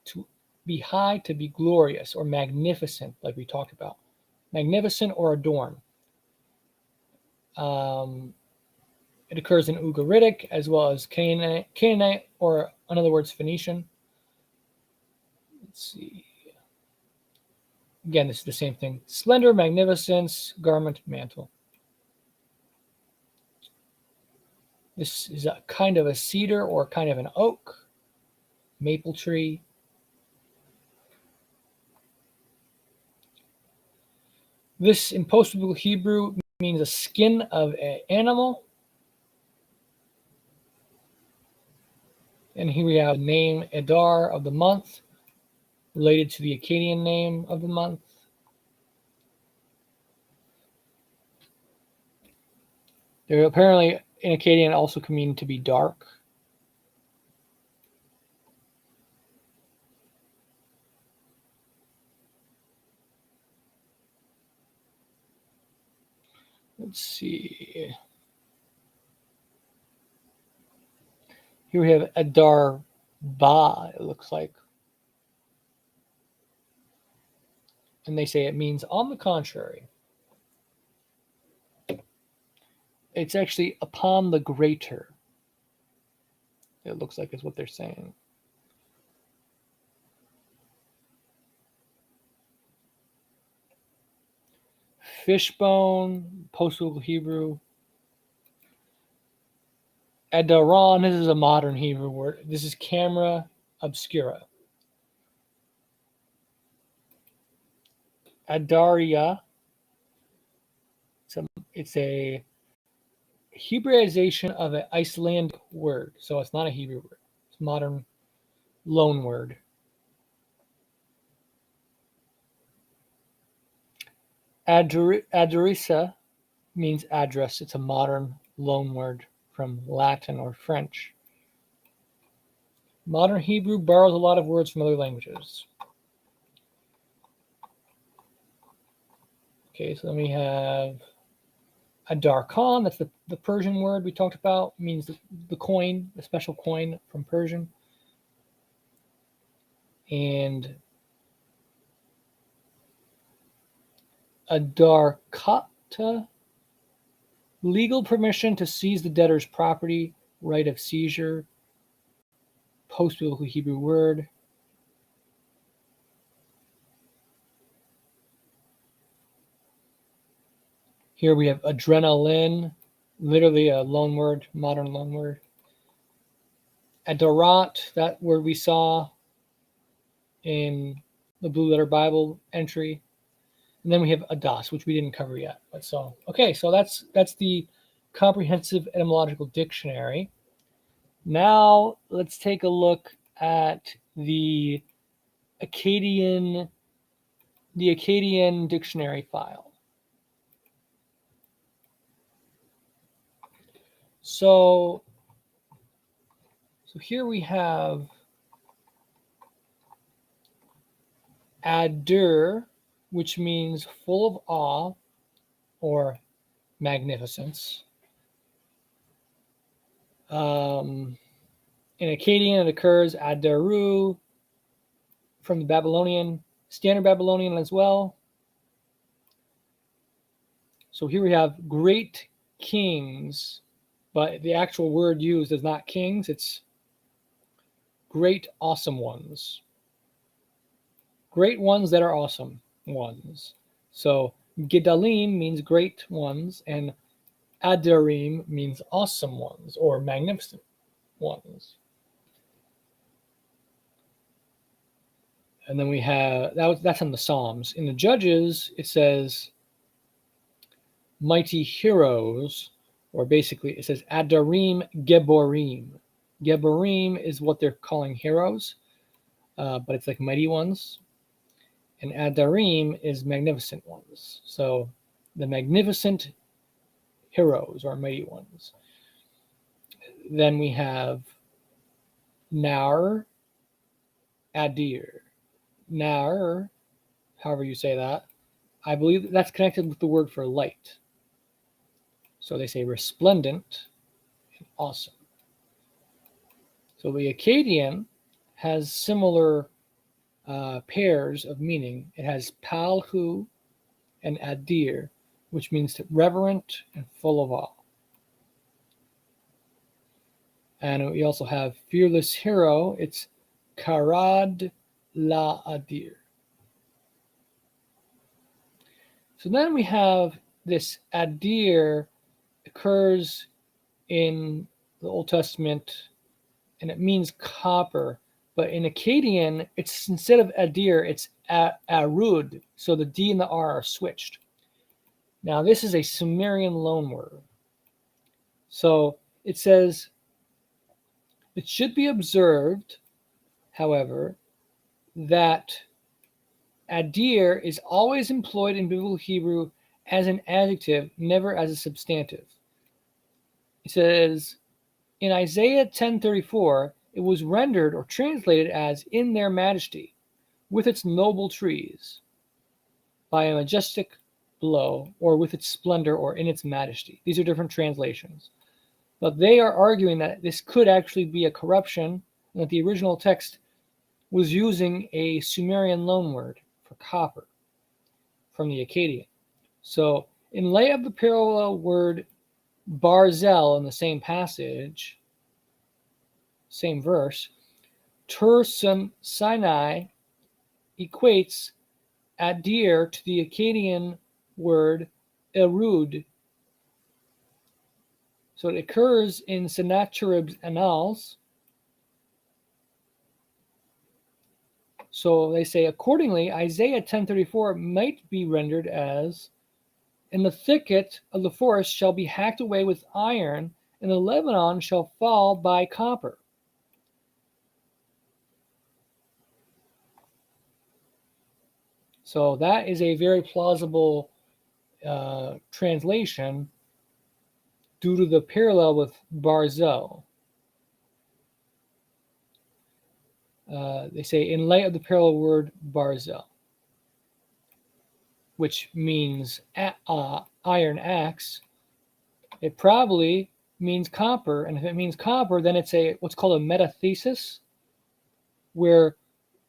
to be high, to be glorious, or magnificent, like we talked about. Magnificent or adorn. It occurs in Ugaritic as well as Canaanite, or in other words, Phoenician. Let's see. Again, this is the same thing. Slender, magnificence, garment, mantle. This is a kind of a cedar or kind of an oak, maple tree. This in post-biblical Hebrew means a skin of an animal. And here we have the name Adar of the month, related to the Akkadian name of the month. There apparently in Akkadian also can mean to be dark. Let's see. Here we have Adar Ba, it looks like. And they say it means on the contrary. It's actually upon the greater. It looks like is what they're saying. Fishbone, post-biblical Hebrew. Adaron, this is a modern Hebrew word. This is camera obscura. Adaria, it's a Hebraization of an Icelandic word. So it's not a Hebrew word. It's a modern loan word. Adressa means address. It's a modern loan word from Latin or French. Modern Hebrew borrows a lot of words from other languages. Okay, so then we have Adar Khan. That's the Persian word we talked about. It means the coin, the special coin from Persian. And Adar Kata, legal permission to seize the debtor's property, right of seizure, post-biblical Hebrew word. Here we have adrenaline, literally a loan word, modern loan word. Adorat, that word we saw in the Blue Letter Bible entry. And then we have adas, which we didn't cover yet. But so, okay, so that's the comprehensive etymological dictionary. Now let's take a look at the Akkadian dictionary file. So So here we have adur, which means full of awe or magnificence. In Akkadian, it occurs adaru from the Babylonian, Standard Babylonian as well. So here we have great kings, but the actual word used is not kings, it's great awesome ones. Great ones that are awesome ones. So Gedalim means great ones, and Adarim means awesome ones or magnificent ones. And then we have that's in the Psalms. In the Judges, it says mighty heroes, or basically it says Adarim Geborim. Geborim is what they're calling heroes, but it's like mighty ones. And Adarim is magnificent ones. So the magnificent heroes or mighty ones. Then we have Nar, Adir. Nar, however you say that, I believe that's connected with the word for light. So they say resplendent and awesome. So the Akkadian has similar pairs of meaning. It has Palhu and Adir, which means reverent and full of awe. And we also have fearless hero. It's Karad La Adir. So then we have this Adir occurs in the Old Testament, and it means copper. But in Akkadian, it's instead of Adir, it's Arud. So the D and the R are switched. Now this is a Sumerian loanword. So it says, it should be observed, however, that Adir is always employed in Biblical Hebrew as an adjective, never as a substantive. It says, in Isaiah 10:34, it was rendered or translated as in their majesty, with its noble trees, by a majestic blow, or with its splendor, or in its majesty. These are different translations. But they are arguing that this could actually be a corruption, and that the original text was using a Sumerian loanword for copper from the Akkadian. So in light of the parallel word barzel in the same passage, same verse, Tur Sinai equates adir to the Akkadian word erud. So it occurs in Sennacherib's Annals. So they say, accordingly, Isaiah 10:34 might be rendered as, in the thicket of the forest shall be hacked away with iron, and the Lebanon shall fall by copper. So that is a very plausible translation due to the parallel with barzel. They say, in light of the parallel word barzel, which means iron axe, it probably means copper. And if it means copper, then it's what's called a metathesis, where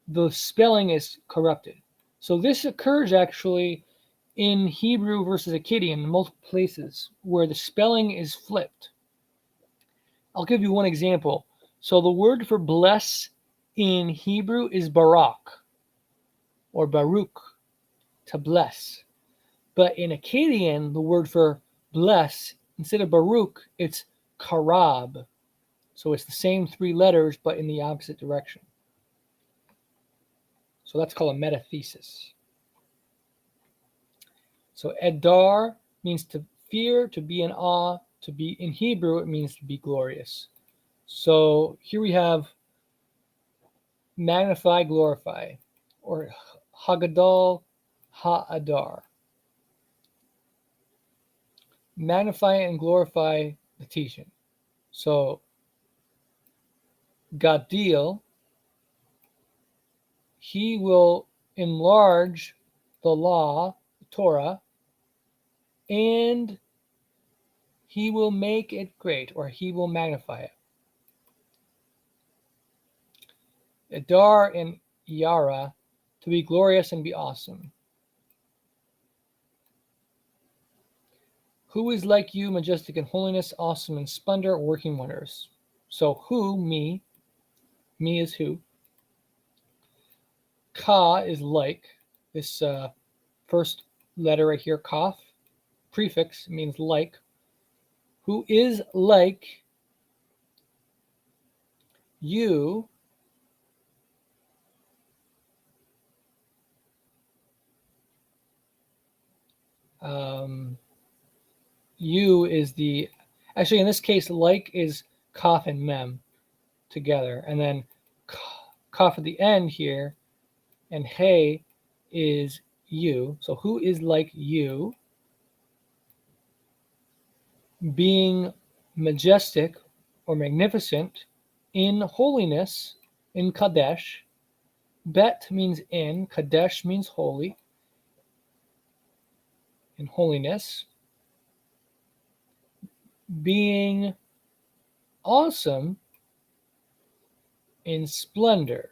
the spelling is corrupted. So this occurs actually in Hebrew versus Akkadian in multiple places where the spelling is flipped. I'll give you one example. So the word for bless in Hebrew is barak or baruch, to bless. But in Akkadian, the word for bless, instead of baruch, it's karab. So it's the same three letters, but in the opposite direction. So that's called a metathesis. So edar means to fear, to be in awe, to be in Hebrew, it means to be glorious. So here we have magnify, glorify, or hagadol ha'adar. Magnify and glorify the teaching. So Gadil, he will enlarge the law, Torah, and he will make it great, or he will magnify it. Adar and Yara, to be glorious and be awesome. Who is like you, majestic in holiness, awesome in splendor, working wonders? So who, me is who. Ka is like, this first letter right here, kaf, prefix, means like. Who is like you, you is the, actually in this case, like is kaf and mem together, and then kaf at the end here, and hey is you. So who is like you, being majestic or magnificent in holiness, in Kadesh. Bet means in, Kadesh means holy, in holiness. Being awesome in splendor.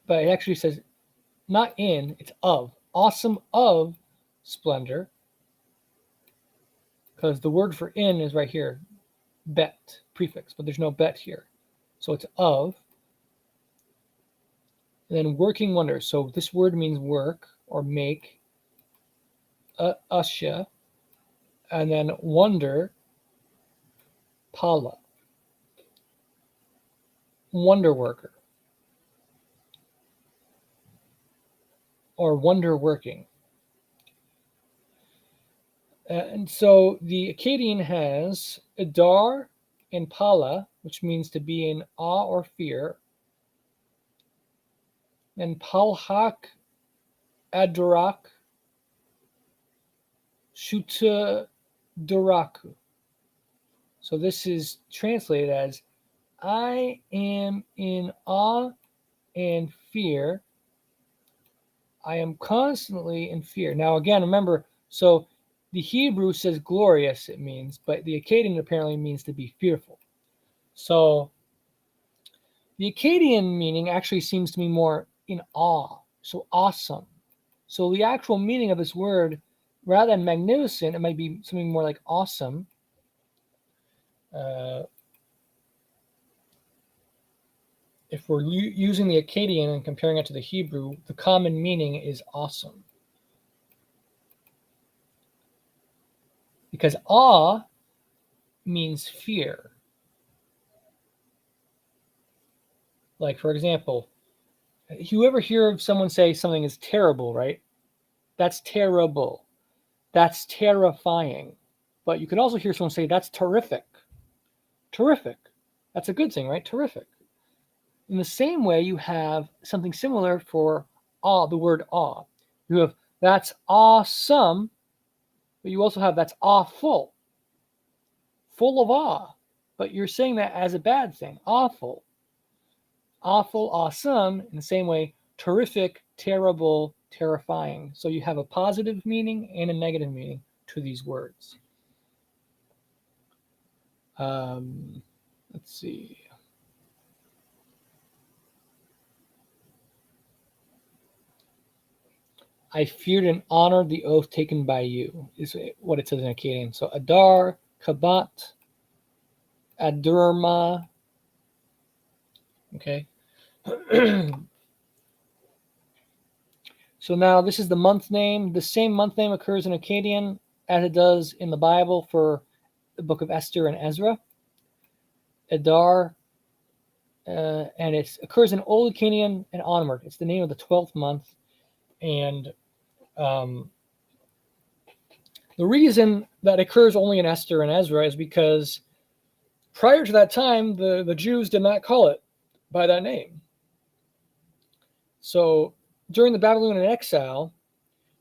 But it actually says not in, it's of. Awesome of splendor. Because the word for in is right here, bet, prefix, but there's no bet here. So it's of. And then working wonders. So this word means work or make, asya, and then wonder, pala, wonder worker, or wonder working. And so the Akkadian has Adar and Pala, which means to be in awe or fear, and Palhak, Adorak, Shuta Doraku. So this is translated as I am in awe and fear. I am constantly in fear. Now again, remember, so the Hebrew says glorious, it means, but the Akkadian apparently means to be fearful. So the Akkadian meaning actually seems to me more in awe, so awesome. So the actual meaning of this word, rather than magnificent, it might be something more like awesome. If we're using the Akkadian and comparing it to the Hebrew, the common meaning is awesome. Because awe means fear. Like, for example, you ever hear of someone say something is terrible, right? That's terrible. That's terrifying. But you can also hear someone say, that's terrific. Terrific. That's a good thing, right? Terrific. In the same way, you have something similar for awe, the word awe. You have that's awesome, but you also have that's awful, full of awe. But you're saying that as a bad thing, awful. Awful, awesome, in the same way, terrific, terrible, terrifying. So you have a positive meaning and a negative meaning to these words. Let's see. I feared and honored the oath taken by you, is what it says in Akkadian. So Adar, Kabat, Adurma. Okay. So now this is the month name. The same month name occurs in Akkadian as it does in the Bible for the book of Esther and Ezra. Adar, and it occurs in Old Akkadian and onward. It's the name of the 12th month. And the reason that occurs only in Esther and Ezra is because prior to that time, the Jews did not call it by that name. So during the Babylonian exile,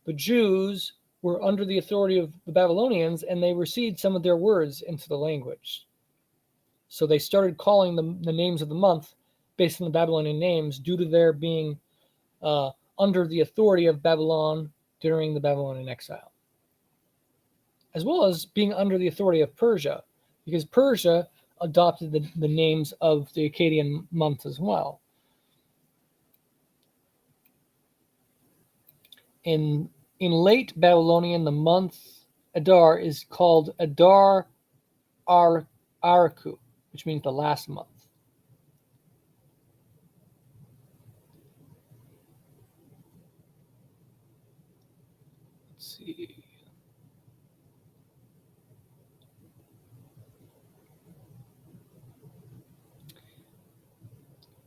the Jews were under the authority of the Babylonians, and they received some of their words into the language. So they started calling the names of the month based on the Babylonian names due to their being under the authority of Babylon during the Babylonian exile, as well as being under the authority of Persia, because Persia adopted the names of the Akkadian months as well. In late Babylonian, the month Adar is called Adar Araku, which means the last month. Let's see.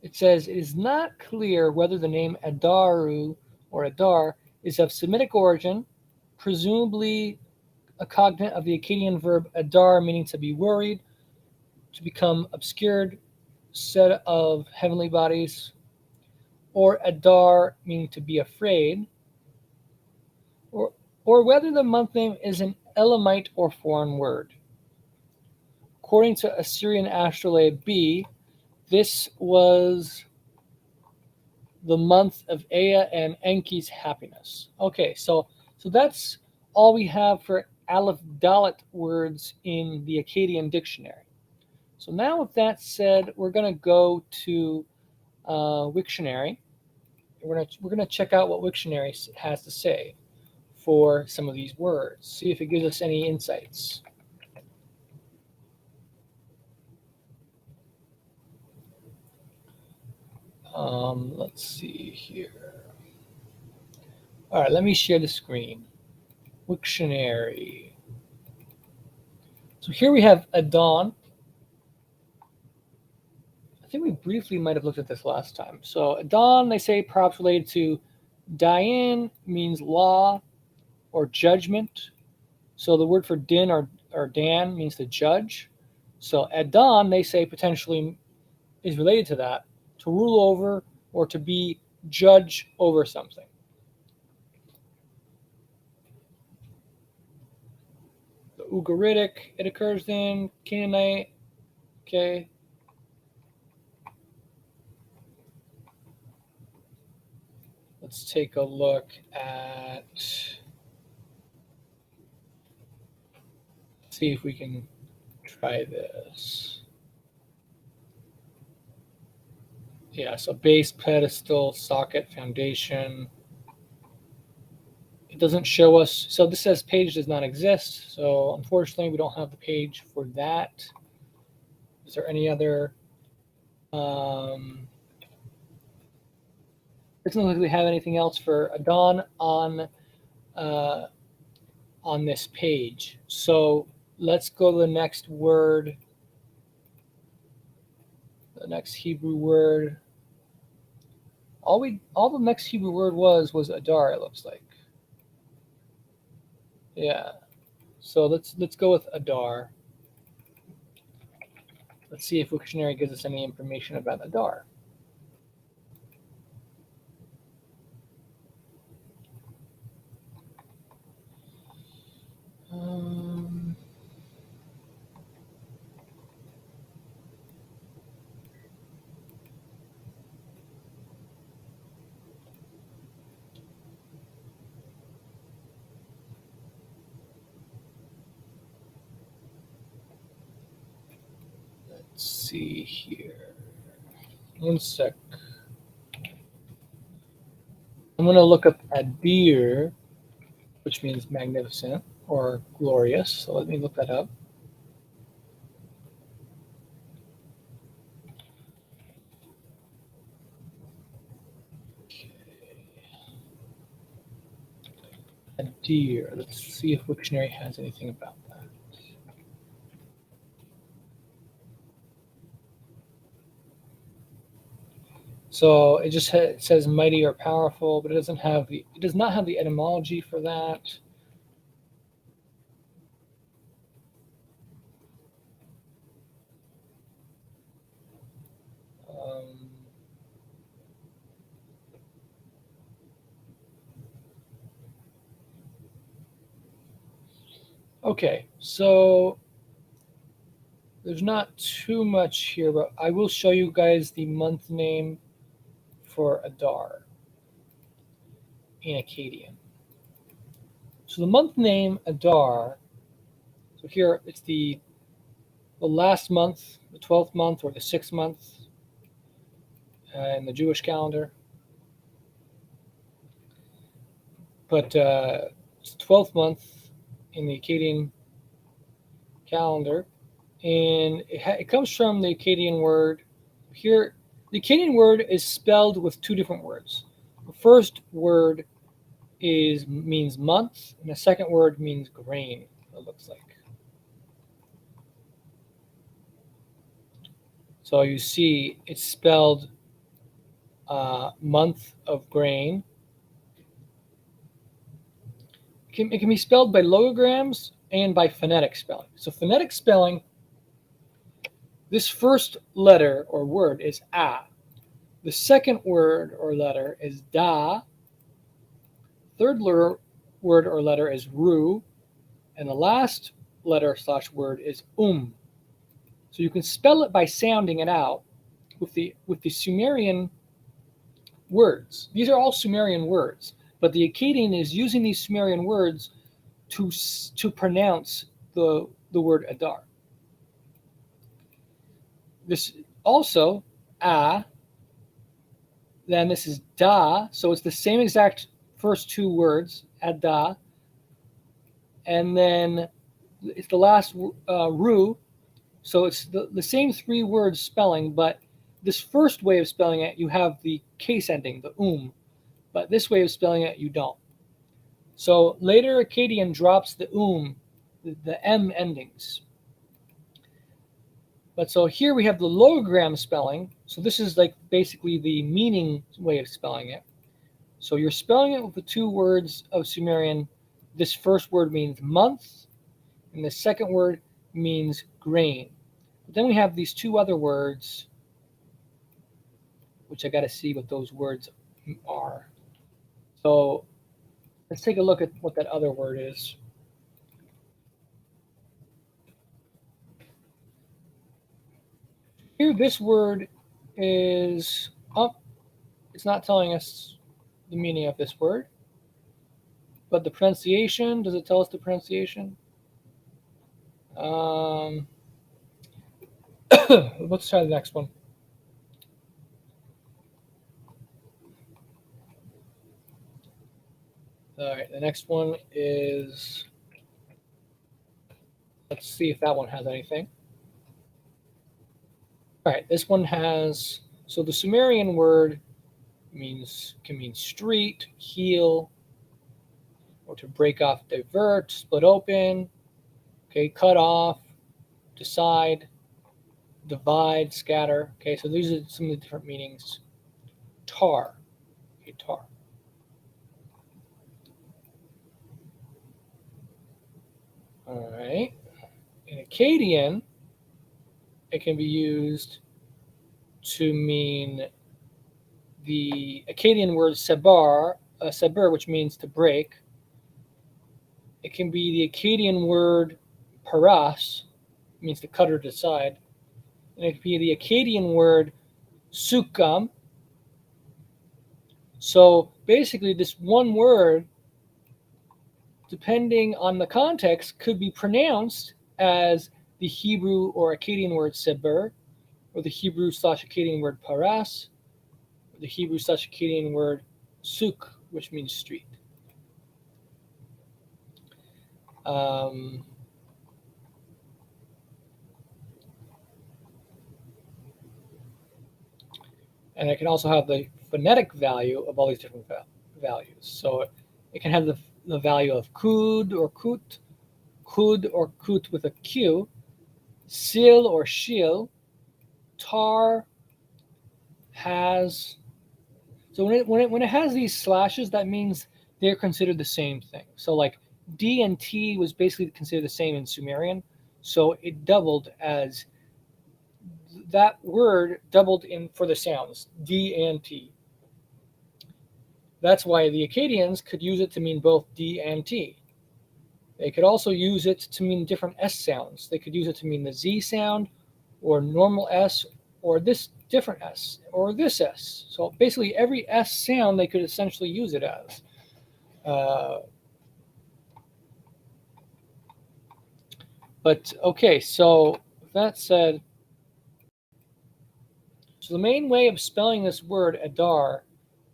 It says it is not clear whether the name Adaru or Adar is of Semitic origin, presumably a cognate of the Akkadian verb Adar, meaning to be worried, to become obscured, set of heavenly bodies, or Adar, meaning to be afraid, or whether the month name is an Elamite or foreign word. According to Assyrian astrolabe B, this was the month of Ea and Enki's happiness. Okay, so that's all we have for Aleph Dalet words in the Akkadian dictionary. So now with that said, we're going to go to Wiktionary. We're gonna check out what Wiktionary has to say for some of these words. See if it gives us any insights. Let's see here. All right, let me share the screen. Wiktionary. So here we have Adon. I think we briefly might have looked at this last time. So Adon, they say, perhaps related to Dayan, means law or judgment. So the word for din or dan means to judge. So Adon, they say, potentially is related to that, to rule over or to be judge over something. The Ugaritic, it occurs in Canaanite. Okay. Let's take a look at, see if we can try this. Yeah, so base, pedestal, socket, foundation. It doesn't show us, so this says page does not exist. So unfortunately, we don't have the page for that. Is there any other? It doesn't look like we have anything else for Adon on this page. So let's go to the next word, the next Hebrew word. All the next Hebrew word was Adar, it looks like. Yeah. So let's go with Adar. Let's see if Wiktionary gives us any information about Adar. Let's see here. One sec. I'm going to look up Adir, which means magnificent or glorious. So let me look that up. Adir. Let's see if Wiktionary has anything about that. So it just it says mighty or powerful, but it does not have the etymology for that. Okay, so there's not too much here, but I will show you guys the month name for Adar in Akkadian. So the month name Adar, so here it's the last month, the 12th month or the 6th month in the Jewish calendar. But it's the 12th month in the Akkadian calendar. And it comes from the Akkadian word. Here, the Akkadian word is spelled with two different words. The first word means month, and the second word means grain, it looks like. So you see it's spelled month of grain. It can be spelled by logograms and by phonetic spelling. So phonetic spelling, this first letter or word is a. The second word or letter is da. Third word or letter is ru. And the last letter / word is So you can spell it by sounding it out with the Sumerian words. These are all Sumerian words, but the Akkadian is using these Sumerian words to pronounce the word Adar. This also a, then this is da, so it's the same exact first two words, ada, and then it's the last ru, so it's the same three words spelling, but this first way of spelling it, you have the case ending, the but this way of spelling it, you don't. So later Akkadian drops the the M endings. But so here we have the logogram spelling. So this is like basically the meaning way of spelling it. So you're spelling it with the two words of Sumerian. This first word means month, and the second word means grain. But then we have these two other words, which I got to see what those words are. So let's take a look at what that other word is. Here, this word is up. It's not telling us the meaning of this word, but the pronunciation, does it tell us the pronunciation? Let's try the next one. All right, the next one is, let's see if that one has anything. All right, this one has, so the Sumerian word can mean street, heal, or to break off, divert, split open, okay, cut off, decide, divide, scatter. Okay, so these are some of the different meanings. Tar, okay, tar. All right. In Akkadian, it can be used to mean the Akkadian word sebar, which means to break. It can be the Akkadian word paras, means to cut or decide. And it can be the Akkadian word sukam. So basically, this one word, depending on the context, could be pronounced as the Hebrew or Akkadian word seber, or the Hebrew / Akkadian word paras, or the Hebrew / Akkadian word suk, which means street. And it can also have the phonetic value of all these different values. So it can have the value of kud or kut with a Q, sil or shil, tar, has. So when it has these slashes, that means they're considered the same thing. So like D and T was basically considered the same in Sumerian. So it doubled as that word doubled in for the sounds, D and T. That's why the Akkadians could use it to mean both D and T. They could also use it to mean different S sounds. They could use it to mean the Z sound or normal S, or this different S, or this S. So basically every S sound they could essentially use it as. But okay, so with that said, so the main way of spelling this word Adar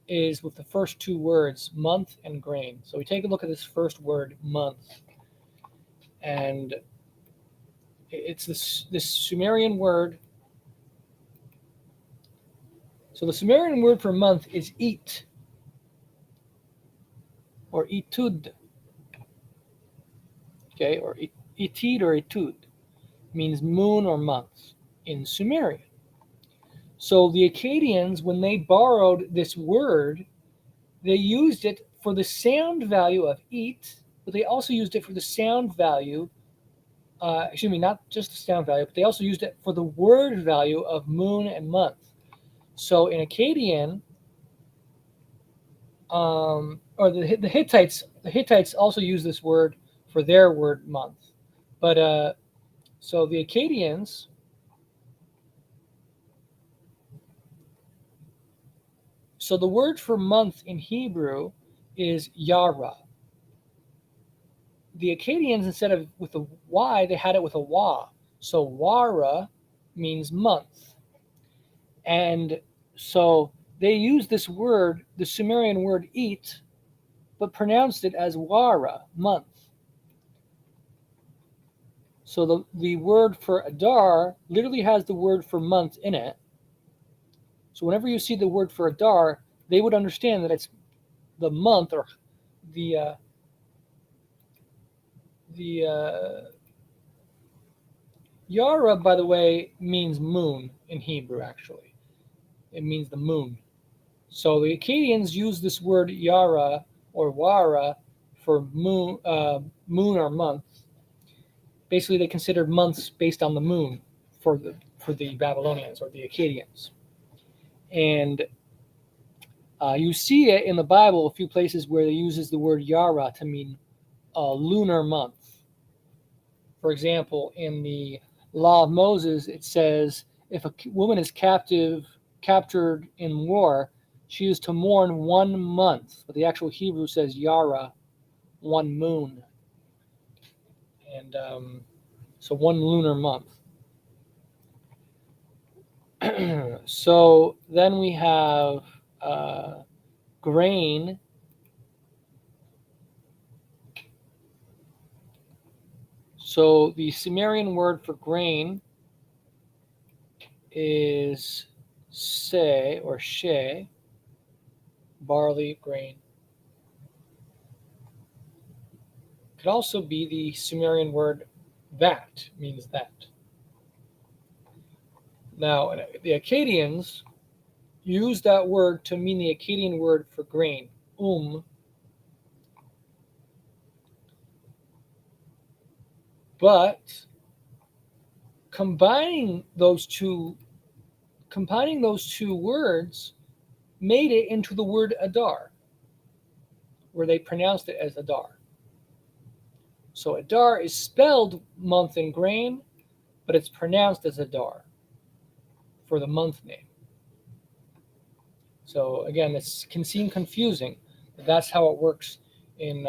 is with the first two words, month and grain. So we take a look at this first word, month, and it's this Sumerian word. So the Sumerian word for month is it, or itud, okay, or itid or itud, means moon or month in Sumerian. So the Akkadians, when they borrowed this word, they used it for the sound value of eat, but they also used it for the sound value, excuse me, not just the sound value, but they also used it for the word value of moon and month. So in Akkadian, or the Hittites also use this word for their word month. But so the Akkadians, so the word for month in Hebrew is yara. The Akkadians, instead of with a Y, they had it with a wa. So wara means month. And so they used this word, the Sumerian word eat, but pronounced it as wara, month. So the word for Adar literally has the word for month in it. So whenever you see the word for Adar, they would understand that it's the month, or the Yara, by the way, means moon in Hebrew, actually. It means the moon. So the Akkadians use this word Yara or Wara for moon or month. Basically, they considered months based on the moon for the Babylonians or the Akkadians. And you see it in the Bible a few places where it uses the word Yara to mean lunar month. For example, in the Law of Moses, it says if a woman is captured in war, she is to mourn 1 month. But the actual Hebrew says Yara, 1 moon. And so 1 lunar month. So then we have grain. So the Sumerian word for grain is se or she, barley, grain. Could also be the Sumerian word that, means that. Now, the Akkadians use that word to mean the Akkadian word for grain, but combining those two words made it into the word Adar, where they pronounced it as Adar. So Adar is spelled month and grain, but it's pronounced as Adar for the month name. So again, this can seem confusing, but that's how it works in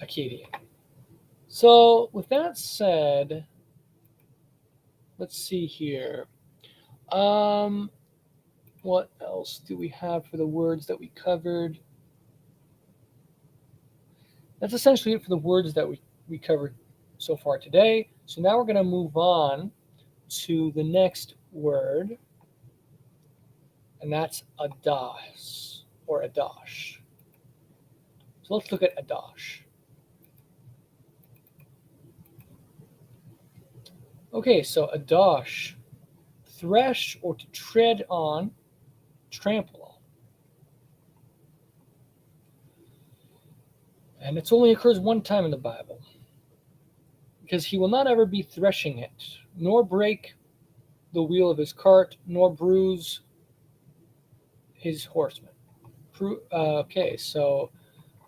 Akkadian. So with that said, let's see here. What else do we have for the words that we covered? That's essentially it for the words that we covered so far today. So now we're going to move on to the next word, and that's adas or adash. So let's look at adash. Okay, so adash, thresh or to tread on, trample on. And it only occurs one time in the Bible, because he will not ever be threshing it, nor break the wheel of his cart, nor bruise his horsemen. Okay, so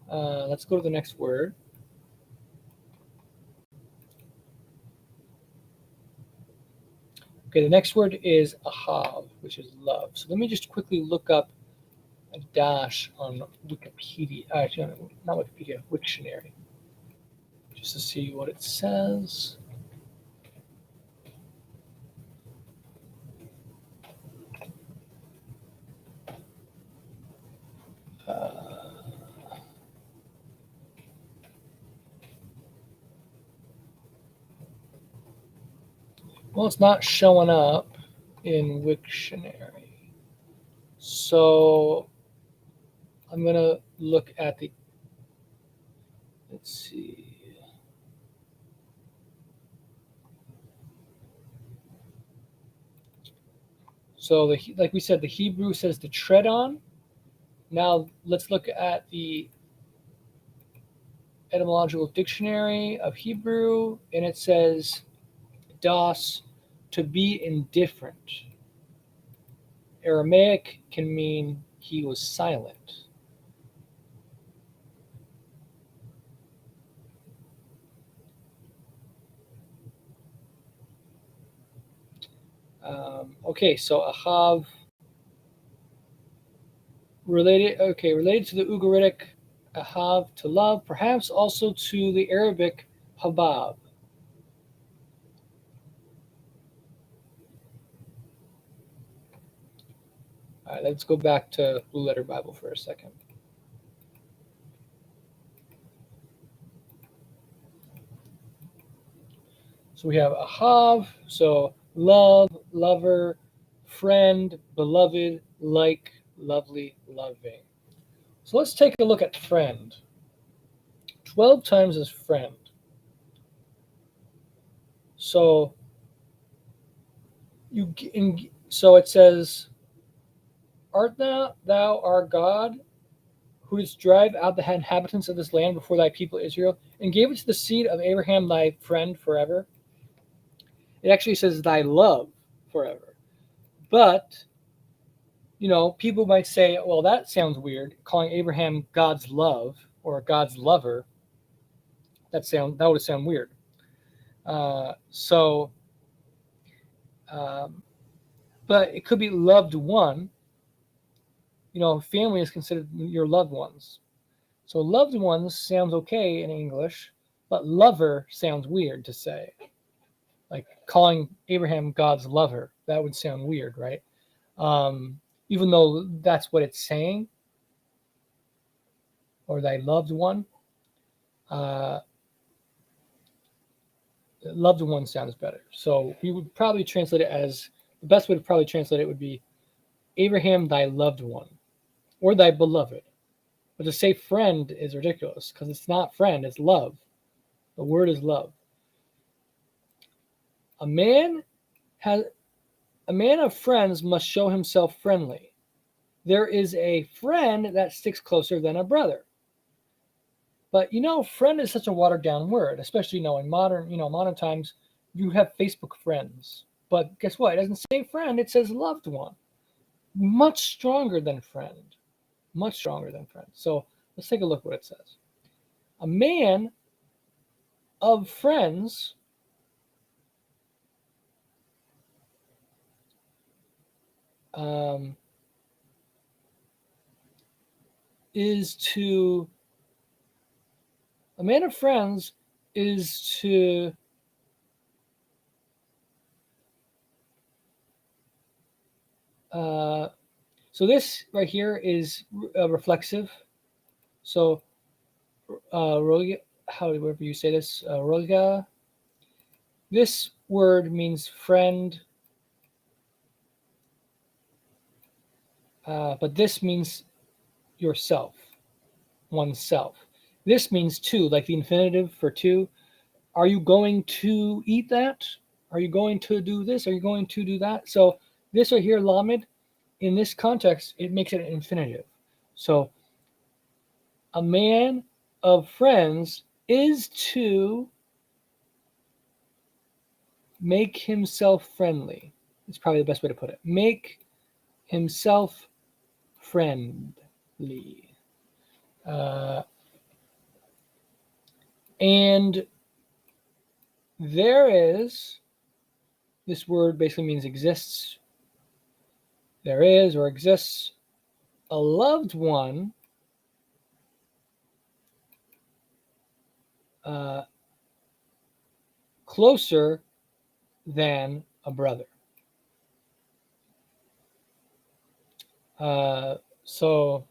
let's go to the next word. Okay, the next word is ahav, which is love. So let me just quickly look up a dash on Wikipedia. Actually, not Wikipedia, Wiktionary, just to see what it says. Uh, well, it's not showing up in Wiktionary. So I'm going to look at the, let's see. So, like we said, the Hebrew says to tread on. Now, let's look at the Etymological Dictionary of Hebrew, and it says das, to be indifferent. Aramaic can mean he was silent. Okay, so ahav related to the Ugaritic ahav, to love, perhaps also to the Arabic habab. All right, let's go back to Blue Letter Bible for a second. So we have ahav, so love, lover, friend, beloved, like, lovely, loving. So let's take a look at friend. 12 times is friend. So so it says, art thou our God, who didst drive out the inhabitants of this land before thy people Israel, and gave it to the seed of Abraham thy friend forever? It actually says thy love forever. But people might say, well, that sounds weird, calling Abraham God's love or God's lover. That would sound weird. So, but it could be loved one. Family is considered your loved ones. So loved ones sounds okay in English, but lover sounds weird to say. Like calling Abraham God's lover, that would sound weird, right? Even though that's what it's saying, or thy loved one. Uh, loved one sounds better. So we would probably translate it as, the best way to probably translate it would be Abraham, thy loved one, or thy beloved. But to say friend is ridiculous because it's not friend, it's love. The word is love. A man of friends must show himself friendly. There is a friend that sticks closer than a brother. But friend is such a watered down word, especially in modern times. You have Facebook friends, but guess what? It doesn't say friend; it says loved one. Much stronger than friend. Much stronger than friend. So let's take a look what it says. A man of friends is to a man of friends is to so this right here is reflexive. So however you say this, roga. This word means friend, but this means yourself, oneself. This means to, like the infinitive for to. Are you going to eat that? Are you going to do this? Are you going to do that? So this right here, lamed, in this context, it makes it an infinitive. So a man of friends is to make himself friendly. It's probably the best way to put it. Make himself friendly. And there is This word basically means exists, there is, or exists. A loved one uh, closer than a brother. Uh, so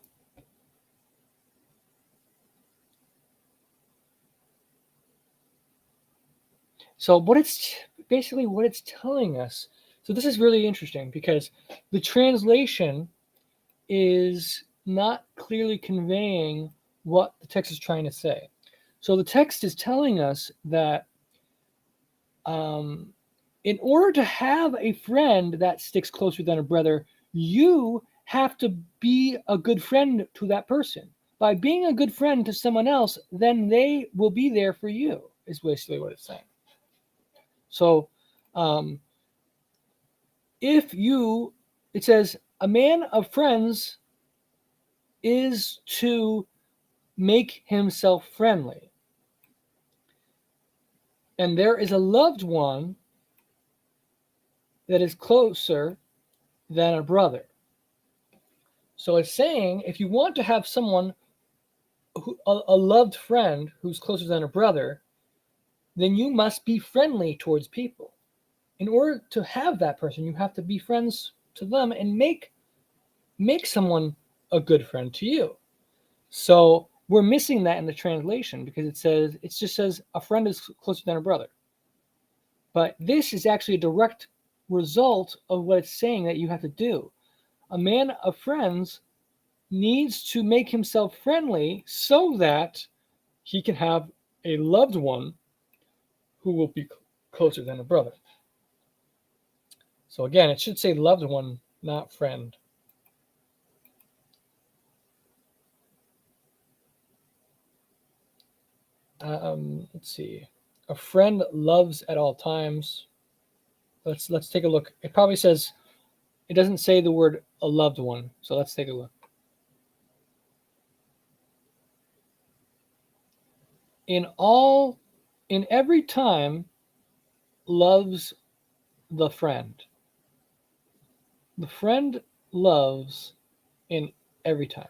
So what it's telling us. So this is really interesting because the translation is not clearly conveying what the text is trying to say. So the text is telling us that in order to have a friend that sticks closer than a brother, you have to be a good friend to that person. By being a good friend to someone else, then they will be there for you, is basically what it's saying. So um, it says, a man of friends is to make himself friendly. And there is a loved one that is closer than a brother. So it's saying if you want to have someone, a loved friend who's closer than a brother, then you must be friendly towards people. In order to have that person, you have to be friends to them and make someone a good friend to you. So we're missing that in the translation because it just says a friend is closer than a brother. But this is actually a direct result of what it's saying that you have to do. A man of friends needs to make himself friendly so that he can have a loved one who will be closer than a brother. So again, it should say loved one, not friend. Let's see. A friend loves at all times. Let's take a look. It probably says, it doesn't say the word a loved one. So let's take a look. In every time loves the friend. The friend loves in every time.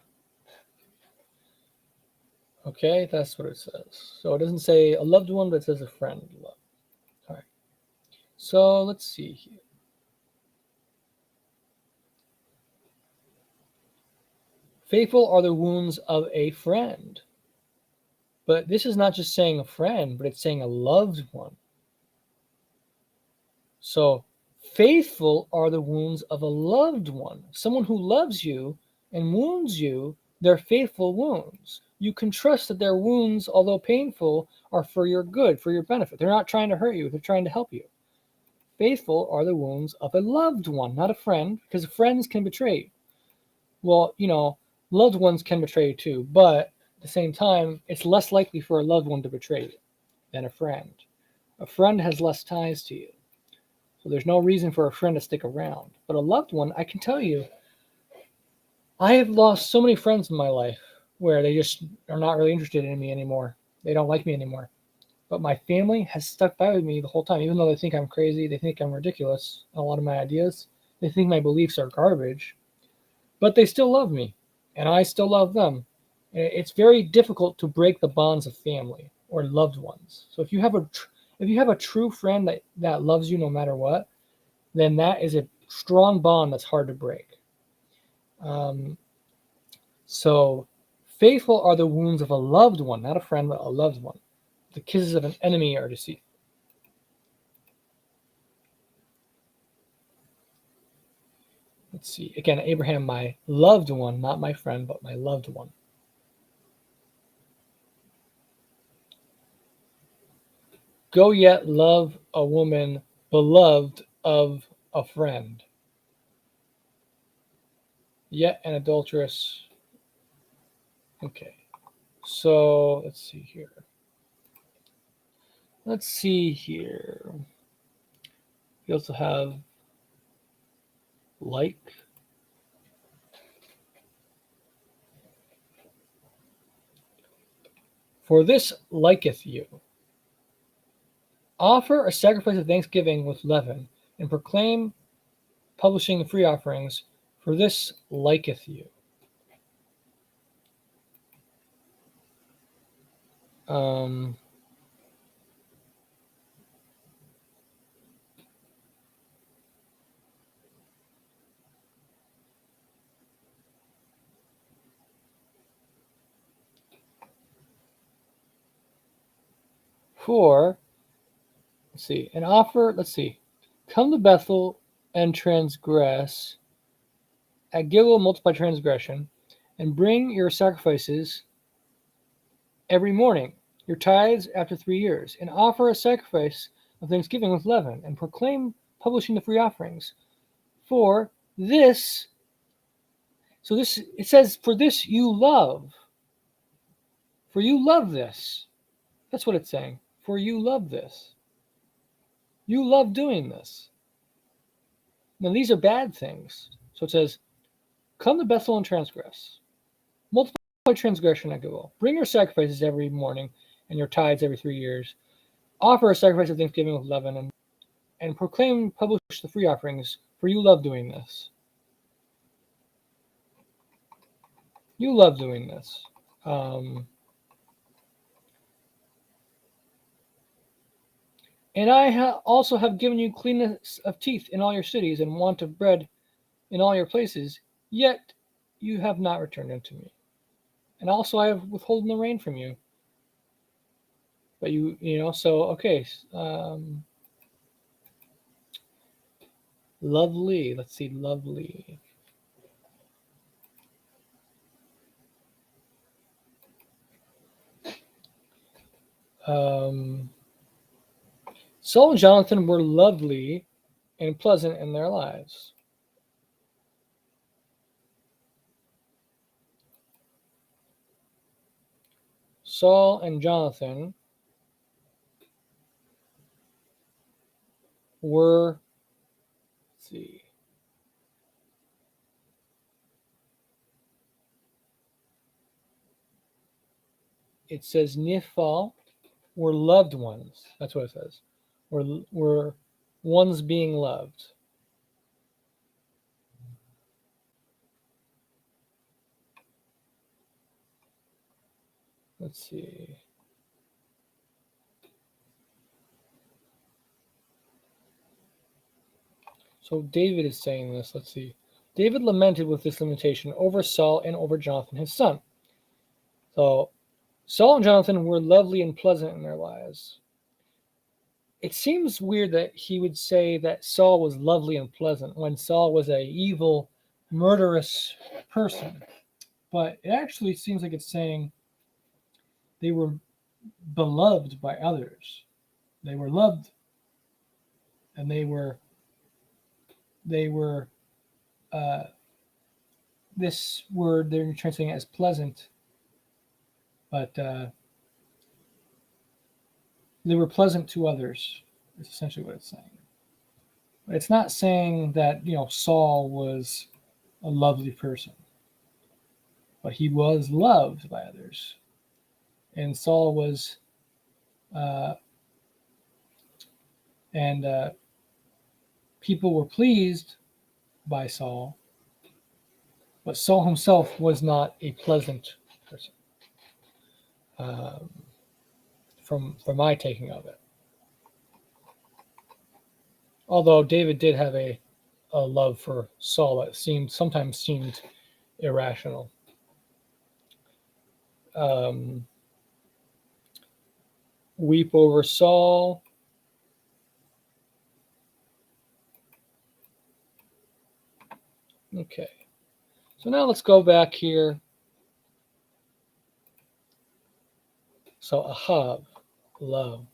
Okay, that's what it says. So it doesn't say a loved one, but it says a friend love. All right. So let's see here. Faithful are the wounds of a friend. But this is not just saying a friend, but it's saying a loved one. So faithful are the wounds of a loved one. Someone who loves you and wounds you, they're faithful wounds. You can trust that their wounds, although painful, are for your good, for your benefit. They're not trying to hurt you, they're trying to help you. Faithful are the wounds of a loved one, not a friend, because friends can betray you. Well, loved ones can betray you too, but at the same time, it's less likely for a loved one to betray you than a friend. A friend has less ties to you. So there's no reason for a friend to stick around. But a loved one, I can tell you, I have lost so many friends in my life where they just are not really interested in me anymore. They don't like me anymore. But my family has stuck by with me the whole time, even though they think I'm crazy, they think I'm ridiculous, a lot of my ideas. They think my beliefs are garbage. But they still love me, and I still love them. It's very difficult to break the bonds of family or loved ones. So if you have a true friend that loves you no matter what, then that is a strong bond that's hard to break. Um, so faithful are the wounds of a loved one, not a friend, but a loved one. The kisses of an enemy are deceitful. Let's see. Again, Abraham, my loved one, not my friend, but my loved one. Go yet love a woman beloved of a friend. Yet an adulteress. Okay. So let's see here. We also have like. For this liketh you. Offer a sacrifice of thanksgiving with leaven, and proclaim, publishing the free offerings, for this liketh you. For, let's see, an offer, let's see, come to Bethel and transgress, at Gilgal multiply transgression, and bring your sacrifices every morning, your tithes after 3 years, and offer a sacrifice of thanksgiving with leaven, and proclaim, publishing the free offerings. For this, so this, it says, for this you love. For you love this. That's what it's saying. For you love this. You love doing this. Now, these are bad things. So it says, come to Bethel and transgress. Multiply transgression at Gilgal. Bring your sacrifices every morning and your tithes every 3 years. Offer a sacrifice of thanksgiving with leaven, and proclaim, publish the free offerings, for you love doing this. You love doing this. And I also have given you cleanness of teeth in all your cities, and want of bread in all your places, yet you have not returned unto me. And also I have withholden the rain from you. But so, okay. Lovely. Let's see, lovely. Saul and Jonathan were lovely and pleasant in their lives. Saul and Jonathan were, let's see, it says Nifal were loved ones. That's what it says. Were ones being loved. Let's see. So David is saying this. Let's see. David lamented with this lamentation over Saul and over Jonathan, his son. So Saul and Jonathan were lovely and pleasant in their lives. It seems weird that he would say that Saul was lovely and pleasant when Saul was an evil, murderous person. But it actually seems like it's saying they were beloved by others. They were loved, and they were this word they're translating as pleasant, but they were pleasant to others. Is essentially what it's saying. But it's not saying that Saul was a lovely person, but he was loved by others, and Saul was, and people were pleased by Saul, but Saul himself was not a pleasant person. From my taking of it. Although David did have a love for Saul that sometimes seemed irrational. Weep over Saul. Okay. So now let's go back here. So ahav, love.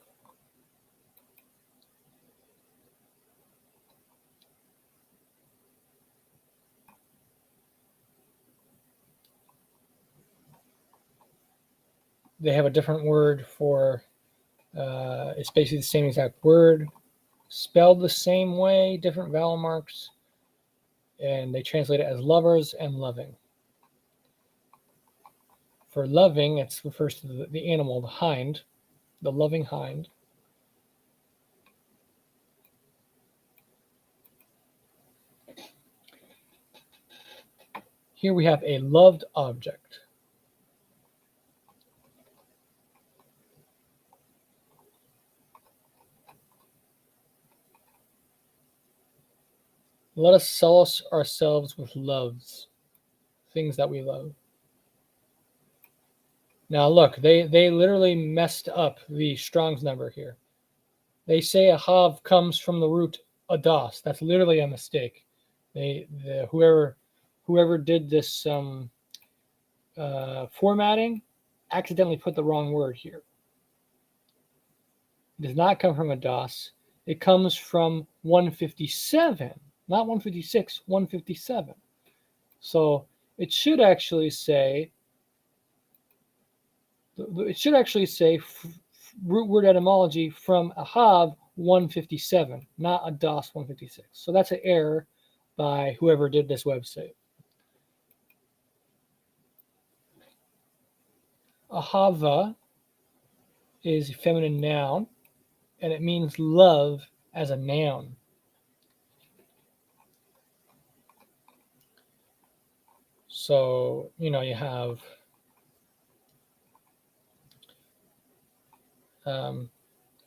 They have a different word for, it's basically the same exact word, spelled the same way, different vowel marks, and they translate it as lovers and loving. For loving, it refers to the animal, the hind, the loving hind. Here we have a loved object. Let us solace ourselves with loves, things that we love. Now look, they literally messed up the Strong's number here. They say a hav comes from the root adas. That's literally a mistake. Whoever did this formatting accidentally put the wrong word here. It does not come from adas. It comes from 157, not 156, 157. So it should actually say root word etymology from Ahav 157, not Adas 156. So that's an error by whoever did this website. Ahava is a feminine noun, and it means love as a noun. So, you have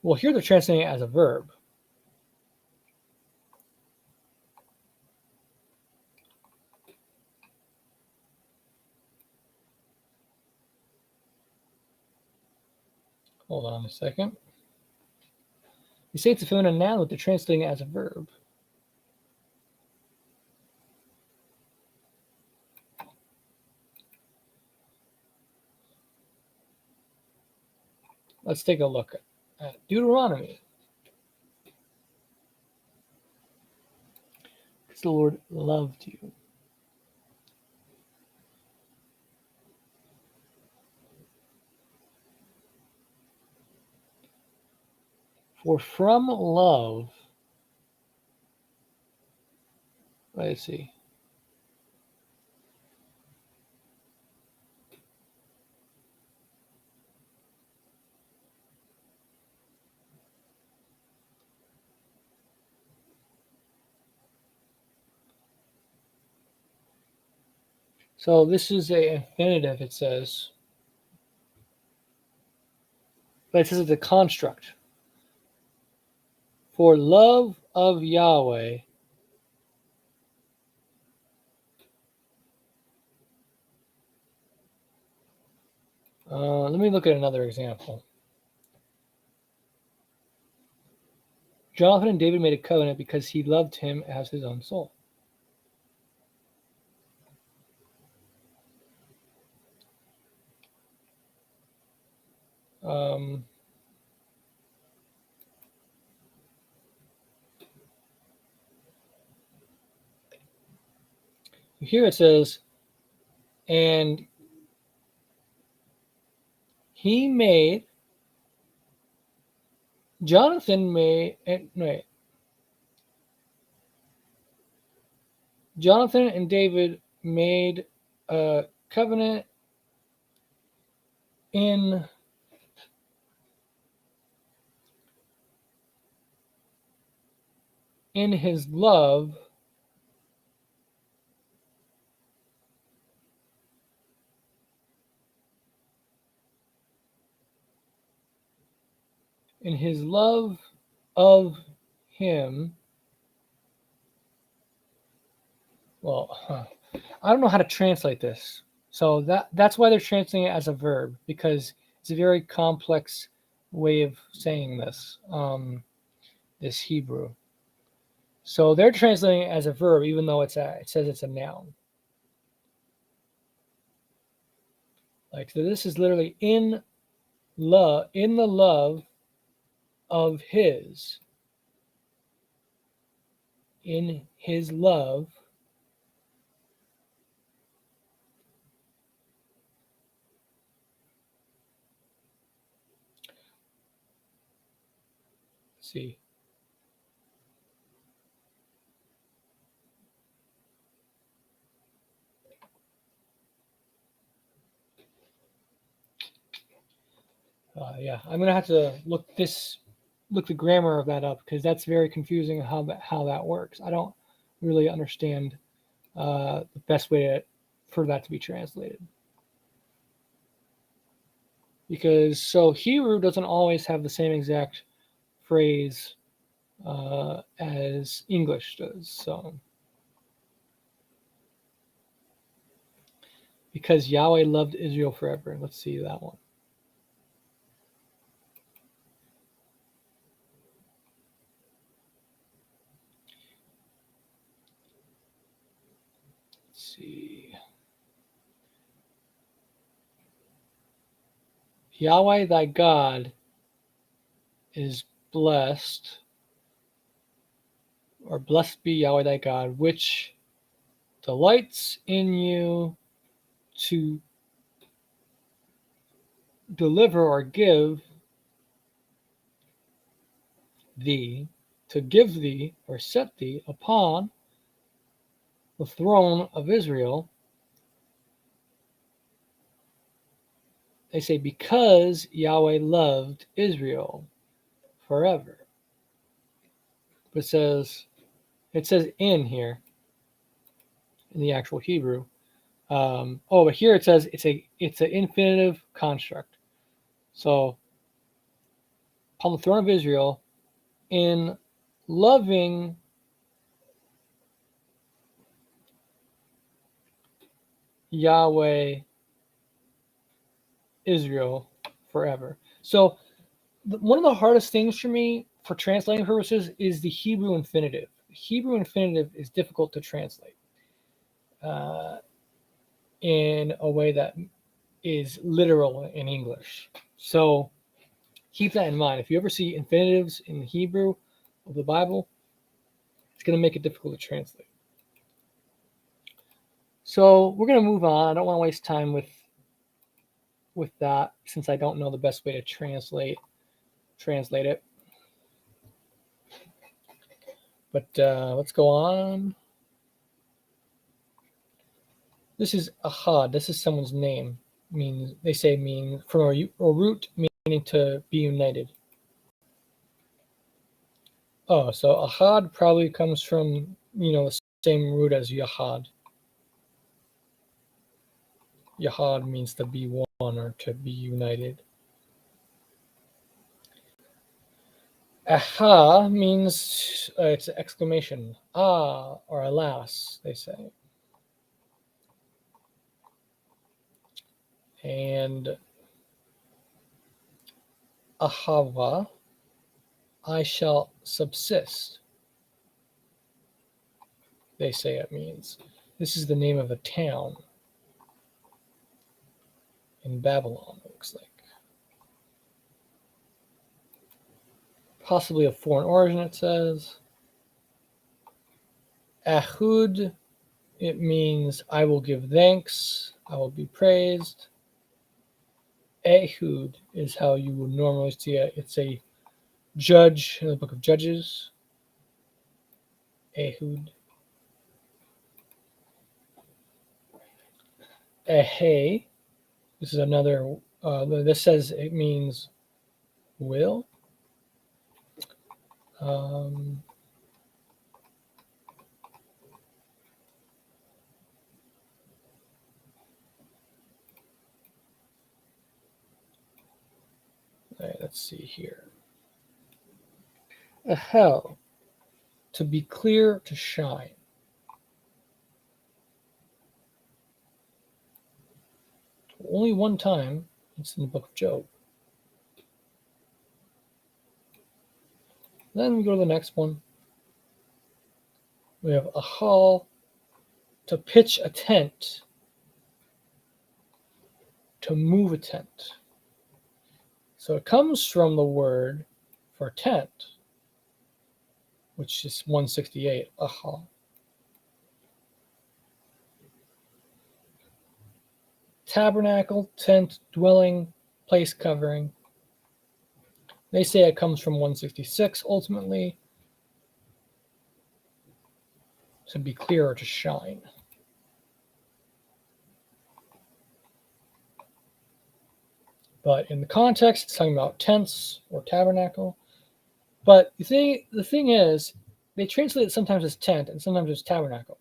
well, here they're translating it as a verb. Hold on a second. You say it's a feminine noun, but they're translating it as a verb. Let's take a look at Deuteronomy. Because the Lord loved you. For from love, let's see. So this is a infinitive, it says. But it says it's a construct. For love of Yahweh, let me look at another example. Jonathan and David made a covenant because he loved him as his own soul. Here it says, and he made, Jonathan and David made a covenant in his love of him. Well, I don't know how to translate this. So that's why they're translating it as a verb, because it's a very complex way of saying this, this Hebrew. So they're translating it as a verb, even though it says it's a noun. Like, so this is literally in the love of his, in his love. Let's see. Yeah, I'm gonna have to look the grammar of that up, because that's very confusing how that works. I don't really understand the best way for that to be translated. Because so Hebrew doesn't always have the same exact phrase as English does. So because Yahweh loved Israel forever. Let's see that one. Let's see. Yahweh thy God is blessed, or blessed be Yahweh thy God, which delights in you to deliver or give thee, to give thee or set thee upon the throne of Israel. They say, because Yahweh loved Israel forever. But it says in here, in the actual Hebrew. But here it says it's an infinitive construct. So, upon the throne of Israel, in loving Yahweh Israel forever. So, one of the hardest things for me for translating purposes is the Hebrew infinitive. The Hebrew infinitive is difficult to translate in a way that is literal in English. So keep that in mind. If you ever see infinitives in Hebrew of the Bible, it's going to make it difficult to translate. So we're going to move on. I don't want to waste time with that since I don't know the best way to translate it. But let's go on. This is Ahad. This is someone's name. Means from a root meaning to be united. Oh, so Ahad probably comes from the same root as Yahad. Yahad means to be one or to be united. Aha means it's an exclamation. Ah, or alas, they say. And ahava, I shall subsist, they say it means. This is the name of a town in Babylon, it looks like. Possibly of foreign origin, it says. Ahud, it means I will give thanks, I will be praised. Ehud is how you would normally see it. It's a judge in the book of Judges. Ehud. Ehe. This is another. This says it means will. All right, let's see here. Ahel, to be clear, to shine. Only one time. It's in the book of Job. Then we go to the next one. We have Ahal, to pitch a tent, to move a tent. So it comes from the word for tent, which is 168, Ahal. Tabernacle, tent, dwelling, place covering. They say it comes from 166 ultimately, to be clear or to shine. But in the context, it's talking about tents or tabernacle. But the thing is, they translate it sometimes as tent and sometimes as tabernacle.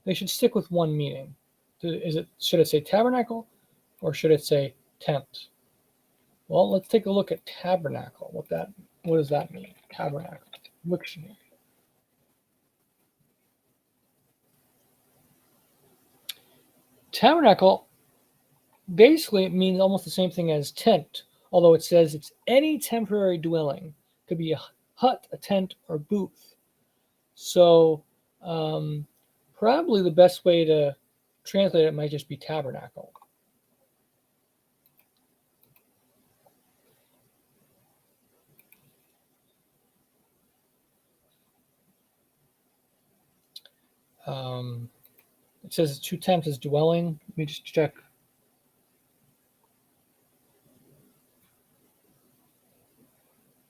They should stick with one meaning. Should it say tabernacle or should it say tent? Well, let's take a look at tabernacle. What does that mean? Tabernacle. Wiktionary. Tabernacle basically means almost the same thing as tent, although it says it's any temporary dwelling. It could be a hut, a tent, or booth. So probably the best way to translate it might just be tabernacle. It says to tent is dwelling. Let me just check.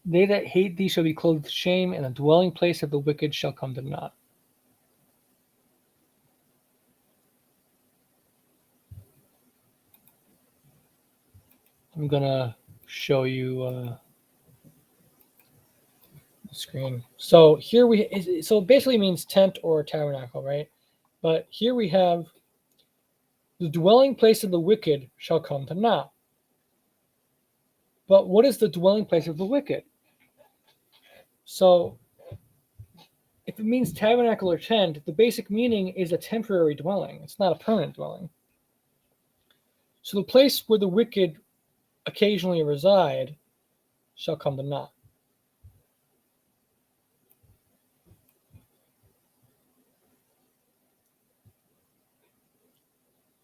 They that hate thee shall be clothed with shame, and the dwelling place of the wicked shall come to naught. I'm gonna show you the screen. So here so it basically means tent or tabernacle, right? But here we have the dwelling place of the wicked shall come to naught. But what is the dwelling place of the wicked? So if it means tabernacle or tent, the basic meaning is a temporary dwelling. It's not a permanent dwelling. So the place where the wicked occasionally reside shall come to naught.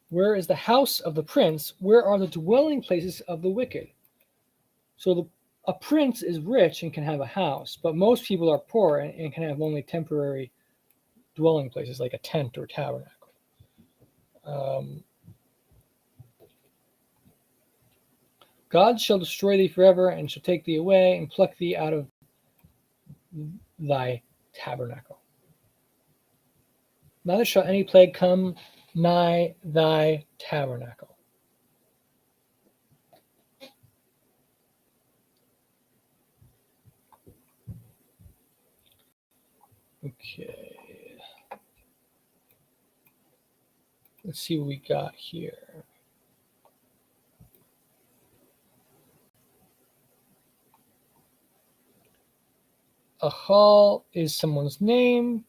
Where is the house of the prince? Where are the dwelling places of the wicked? So a prince is rich and can have a house, but most people are poor and can have only temporary dwelling places like a tent or tabernacle. God shall destroy thee forever and shall take thee away and pluck thee out of thy tabernacle. Neither shall any plague come nigh thy tabernacle. Okay. Let's see what we got here. Achal is someone's name.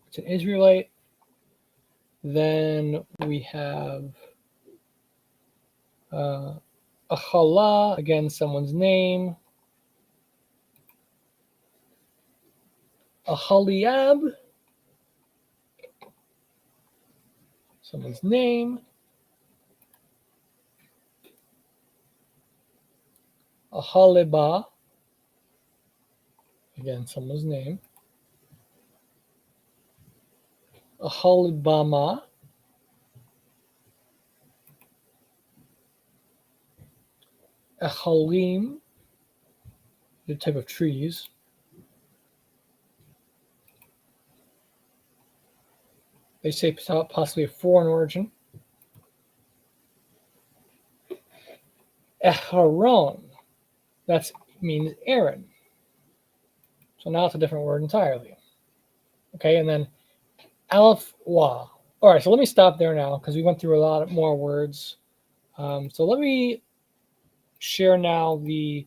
It's an Israelite. Then we have Achala, again, someone's name. Ahaliab, someone's name. Ahaleba, again, someone's name. Ahalibama, Ahalim, the type of trees. They say possibly of foreign origin. Eharon, that means Aaron. So now it's a different word entirely. Okay, and then Aleph Wa. All right, so let me stop there now because we went through a lot more words. So let me share now we're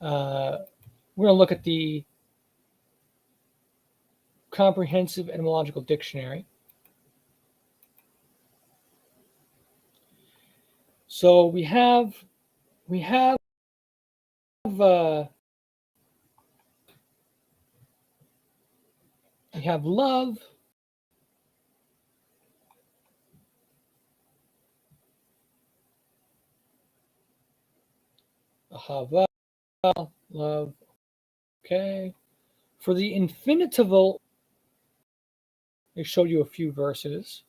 going to look at the Comprehensive Etymological Dictionary. So we have love, ahava, love. Okay. For the infinitival, I showed you a few verses.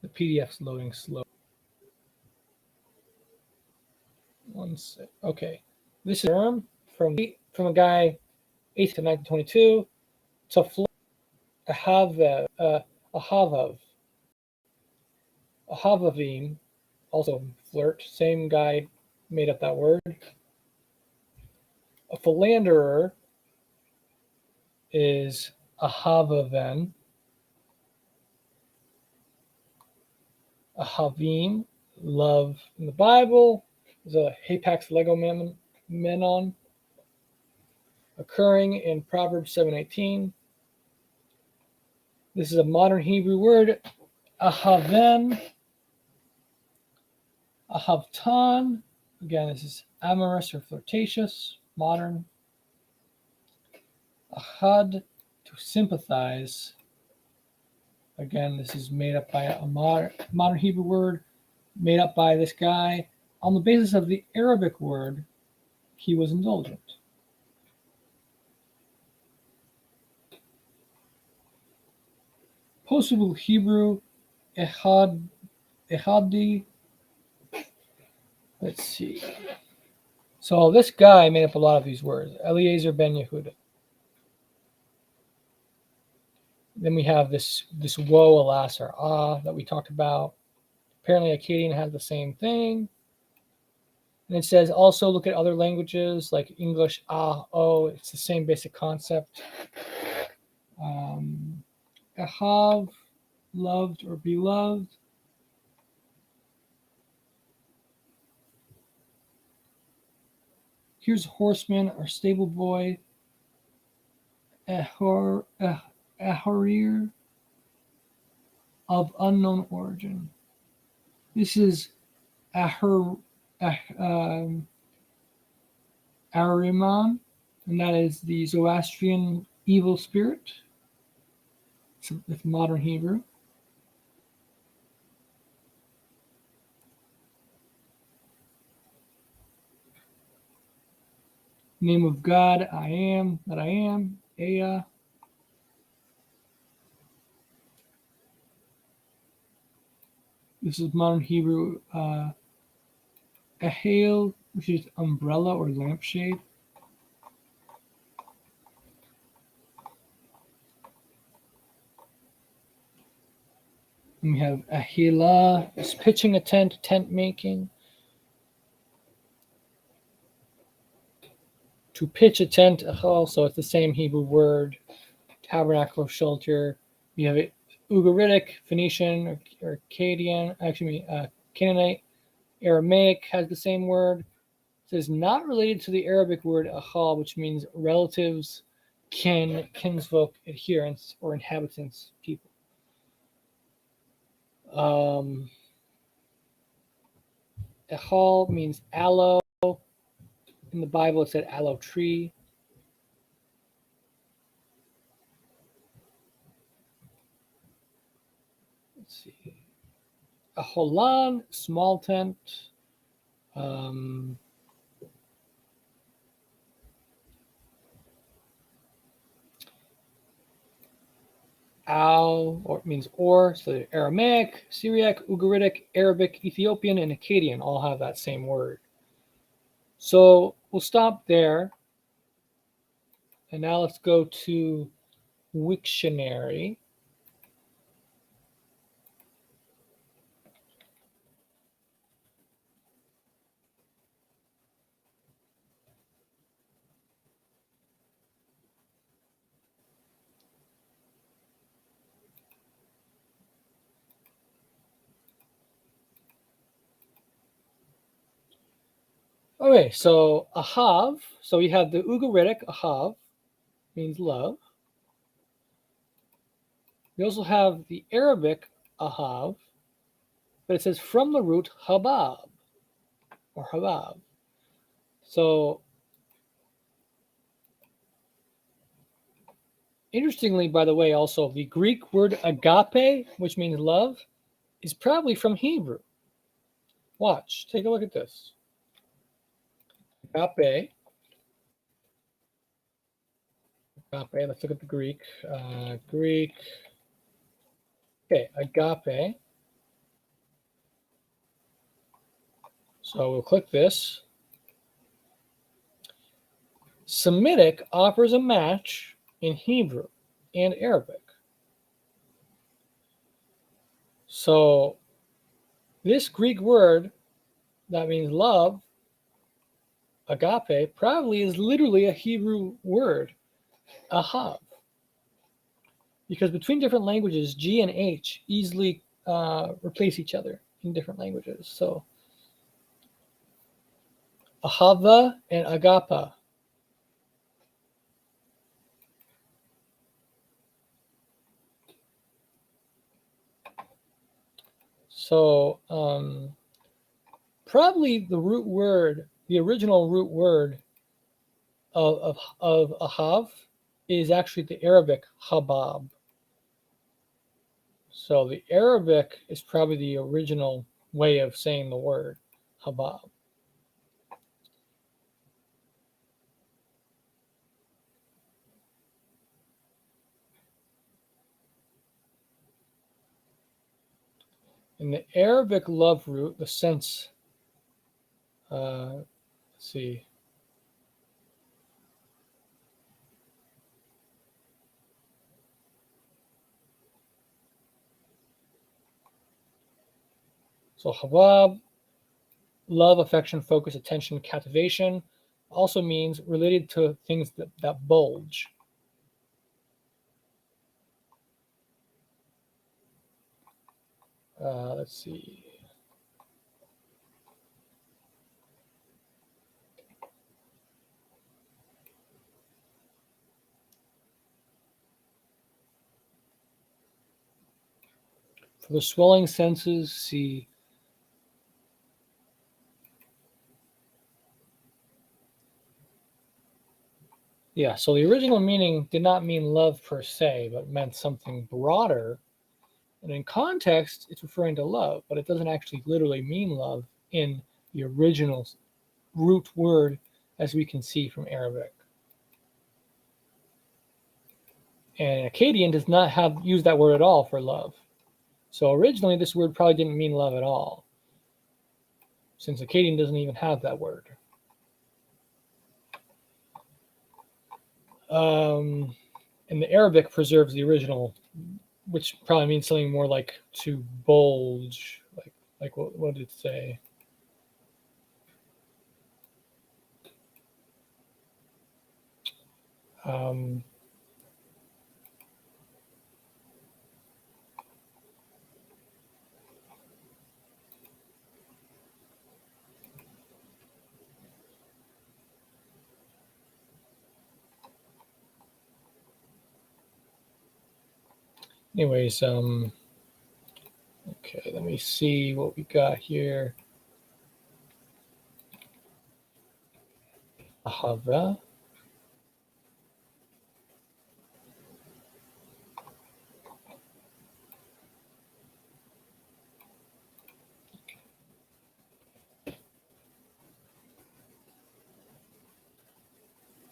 The PDF's loading slow. One sec. Okay. This is a term from a guy 8th to 1922. To ahavav. Ahavavim, also flirt, same guy made up that word. A philanderer is ahavaven. Ahavim, love in the Bible, is a hapax legomenon, occurring in Proverbs 7:18. This is a modern Hebrew word. Ahaven, ahavtan. Again, this is amorous or flirtatious, modern. Ahad, to sympathize. Again, this is made up by a modern Hebrew word, made up by this guy on the basis of the Arabic word, he was indulgent. Possible Hebrew, ehadi. Let's see. So this guy made up a lot of these words. Eliezer ben Yehuda. Then we have this woe, alas, or ah that we talked about. Apparently Akkadian has the same thing. And it says also look at other languages like English, ah, oh, it's the same basic concept. Ahav, loved or beloved. Here's horseman or stable boy. Ahorir, of unknown origin. This is Ahriman, and that is the Zoroastrian evil spirit. It's modern Hebrew. Name of God, I am, that I am, Ea. This is modern Hebrew, Ahel, which is umbrella or lampshade. And we have Ahila, is pitching a tent, tent making. To pitch a tent, also it's the same Hebrew word, tabernacle, shelter. We have it Ugaritic, Phoenician, or Akkadian, actually Canaanite, Aramaic has the same word. It says not related to the Arabic word ahal, which means relatives, kin, kinsfolk, adherents, or inhabitants, people. Ahal means aloe. In the Bible, it said aloe tree. Let's see. A holan, small tent. Al, or means or, so Aramaic, Syriac, Ugaritic, Arabic, Ethiopian, and Akkadian all have that same word. So we'll stop there. And now let's go to Wiktionary. Okay, so ahav, so we have the Ugaritic ahav, means love. We also have the Arabic ahav, but it says from the root habab, or habab. So, interestingly, by the way, also the Greek word agape, which means love, is probably from Hebrew. Watch, take a look at this. Agape. Agape, let's look at the Greek. Greek. Okay, agape. So we'll click this. Semitic offers a match in Hebrew and Arabic. So This Greek word that means love, agape, probably is literally a Hebrew word, ahav, because between different languages, G and H easily replace each other in different languages. So ahava and agapa. So probably the root word, the original root word of ahav is actually the Arabic habab. So the Arabic is probably the original way of saying the word habab. In the Arabic love root, the sense, let's see, so habab, love, affection, focus, attention, captivation, also means related to things that bulge. Let's see. For the swelling senses, see. Yeah, so the original meaning did not mean love per se, but meant something broader. And in context, it's referring to love, but it doesn't actually literally mean love in the original root word, as we can see from Arabic. And Akkadian does not have use that word at all for love. So originally, this word probably didn't mean love at all, since Akkadian doesn't even have that word. And the Arabic preserves the original, which probably means something more like to bulge. Like what did it say? Um, anyways, okay, let me see what we got here. Ahava.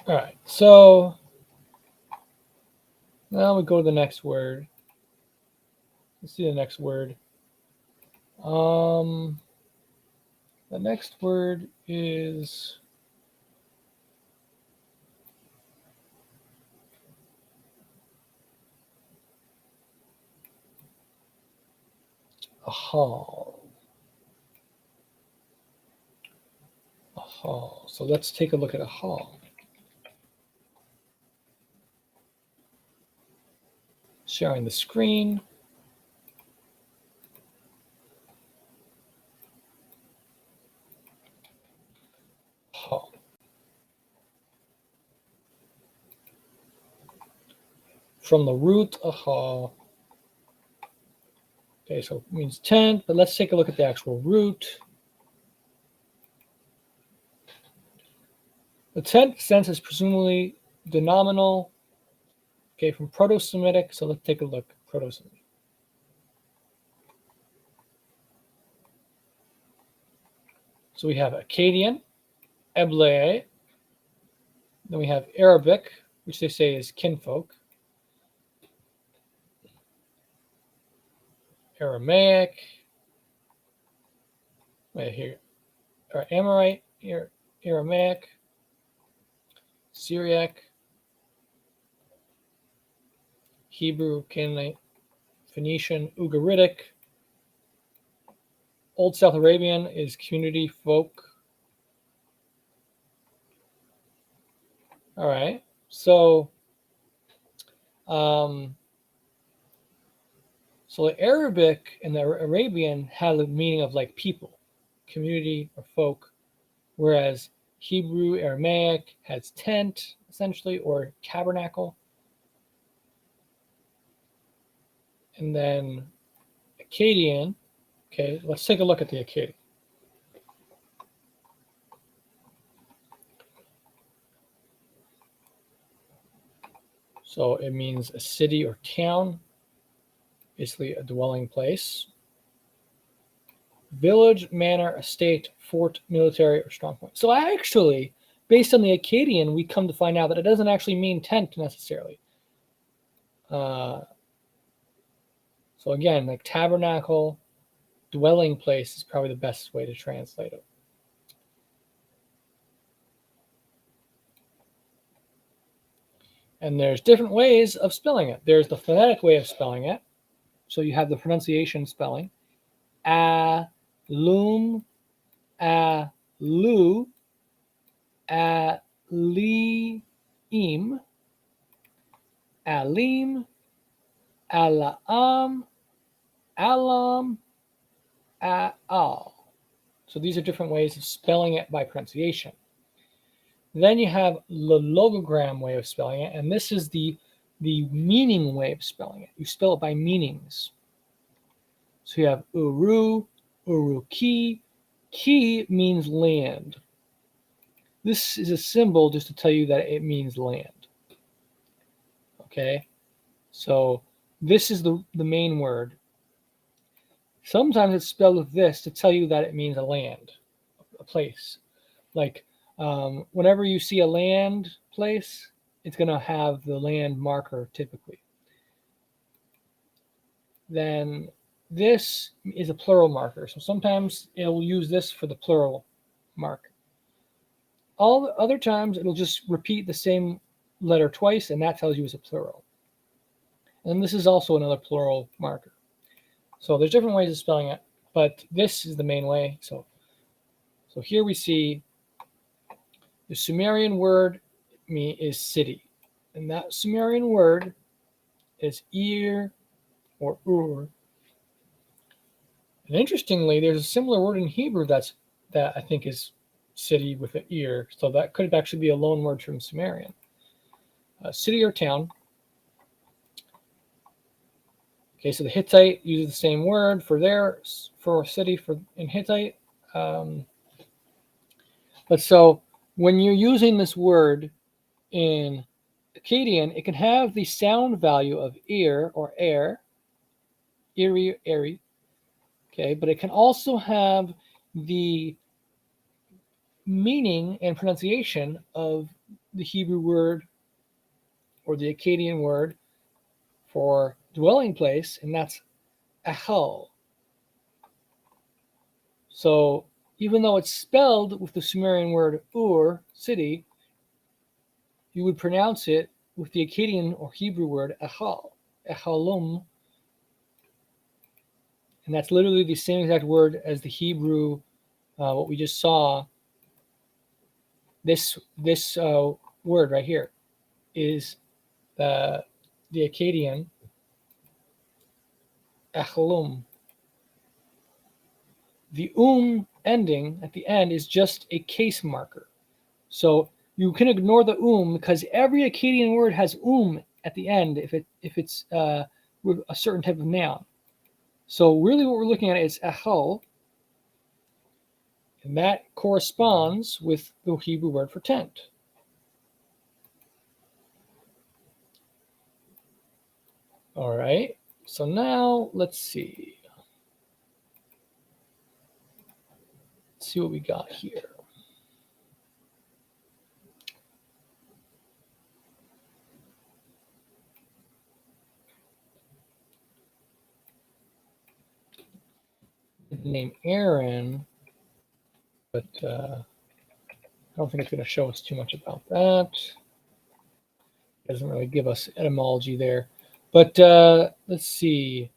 All right, so now we go to the next word. Let's see the next word. The next word is ahal. Ahal. So let's take a look at ahal. Sharing the screen. Ahal. From the root ahal. Okay, so it means tent, but let's take a look at the actual root. The tent sense is presumably denominal. Okay, from Proto-Semitic. So let's take a look. Proto-Semitic. So we have Akkadian, Eble. Then we have Arabic, which they say is kinfolk. Aramaic. Wait here. Or Amorite, Aramaic, Syriac, Hebrew, Canaanite, Phoenician, Ugaritic, Old South Arabian is community, folk. All right. So, um, so the Arabic and the Arabian have the meaning of like people, community, or folk, whereas Hebrew, Aramaic has tent, essentially, or tabernacle. And then Akkadian, okay, let's take a look at the Akkadian. So it means a city or town, basically a dwelling place. Village, manor, estate, fort, military, or strong point. So actually, based on the Akkadian, we come to find out that it doesn't actually mean tent necessarily. So again, like tabernacle, dwelling place is probably the best way to translate it. And there's different ways of spelling it. There's the phonetic way of spelling it. So you have the pronunciation spelling. Alum, alu, aliim, alim, alaam, alam, aal. So these are different ways of spelling it by pronunciation. Then you have the logogram way of spelling it, and this is the meaning way of spelling it. You spell it by meanings. So you have uru, uruki. Ki means land. This is a symbol just to tell you that it means land. Okay, so this is the main word. Sometimes it's spelled with this to tell you that it means a land, a place. Like whenever you see a land place, it's going to have the land marker typically. Then this is a plural marker. So sometimes it'll use this for the plural mark. All the other times it'll just repeat the same letter twice, and that tells you it's a plural. And this is also another plural marker. So there's different ways of spelling it, but this is the main way. So here we see the Sumerian word is city, and that Sumerian word is ir or ur. And interestingly, there's a similar word in Hebrew that I think is city with an ear, so that could actually be a loan word from Sumerian. City or town. Okay, so the Hittite uses the same word for city in Hittite. But so when you're using this word in Akkadian, it can have the sound value of ear or air, eerie, airy. Okay, but it can also have the meaning and pronunciation of the Hebrew word or the Akkadian word for dwelling place, and that's ahal. So even though it's spelled with the Sumerian word ur, city, you would pronounce it with the Akkadian or Hebrew word ahal, ahalum. And that's literally the same exact word as the Hebrew, what we just saw. This word right here is the Akkadian ahalum. The ending at the end is just a case marker. So you can ignore the because every Akkadian word has at the end if it's with a certain type of noun. So really what we're looking at is ahal, and that corresponds with the Hebrew word for tent. All right, so now let's see. Let's see what we got here. The name Aaron, but I don't think it's going to show us too much about that. It doesn't really give us etymology there. But let's see.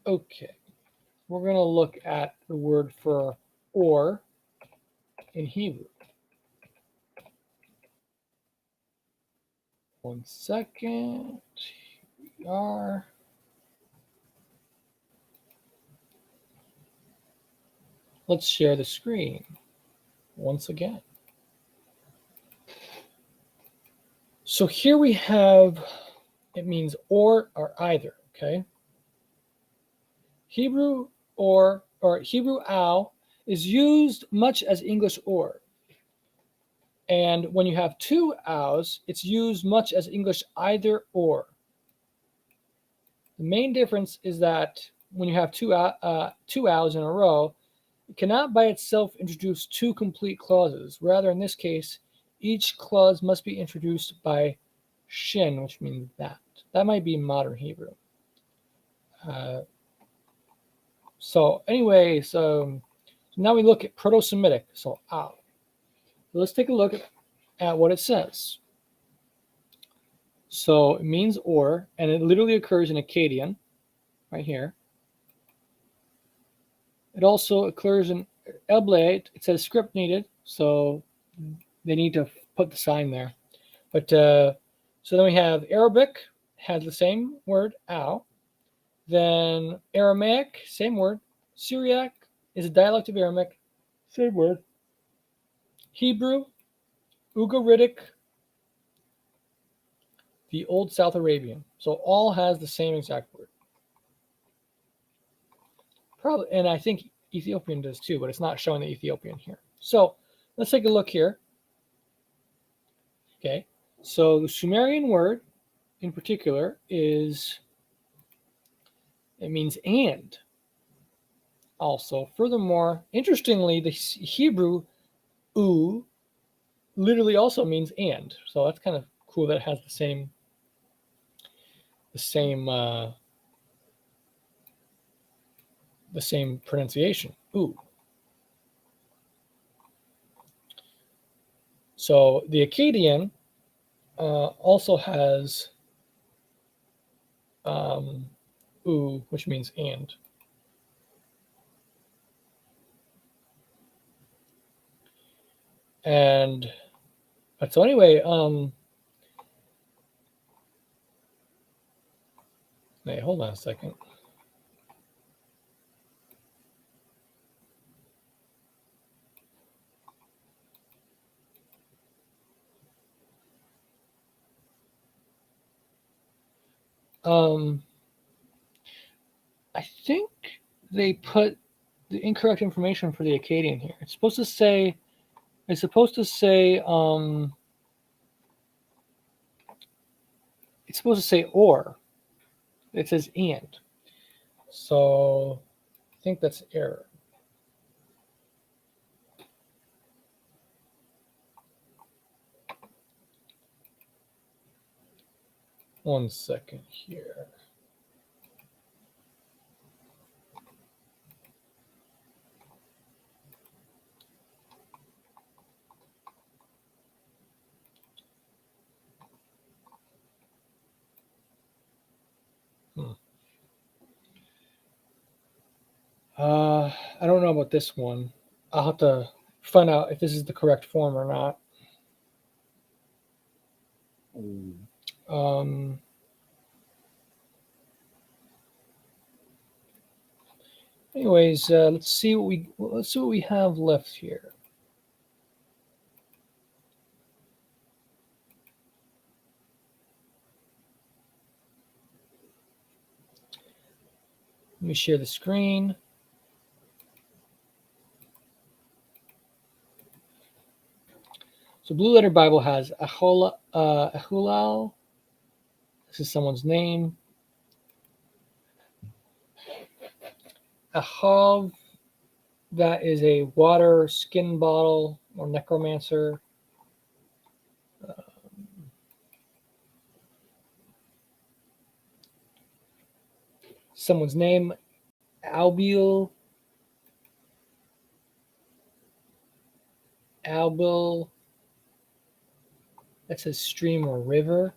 Okay, we're going to look at the word for or in Hebrew. One second. Here we are. Let's share the screen once again. So here we have, it means or either, okay? Hebrew or Hebrew ow is used much as English or. And when you have two ows, it's used much as English either or. The main difference is that when you have two ows in a row, it cannot by itself introduce two complete clauses. Rather, in this case, each clause must be introduced by shin, which means that. That might be modern Hebrew. So now we look at Proto-Semitic, so ow. Let's take a look at what it says. So it means or, and it literally occurs in Akkadian, right here. It also occurs in Eblate. It says script needed, so they need to put the sign there. But so then we have Arabic, has the same word, ow. Then Aramaic, same word. Syriac is a dialect of Aramaic, same word. Hebrew, Ugaritic, the Old South Arabian. So all has the same exact word. Probably, and I think Ethiopian does too, but it's not showing the Ethiopian here. So let's take a look here. Okay, so the Sumerian word in particular it means and. Also, furthermore, interestingly, the Hebrew u literally also means and. So that's kind of cool that it has the same pronunciation. U. So the Akkadian also has u, which means and. And so anyway, wait, hold on a second. I think they put the incorrect information for the Akkadian here. It's supposed to say or. It says and. So I think that's error. One second here. I don't know about this one. I'll have to find out if this is the correct form or not. Anyways, let's see what we have left here. Let me share the screen. So Blue Letter Bible has Ahulal. This is someone's name. Ahav, that is a water skin bottle or necromancer. Someone's name, Albil. That says stream or river.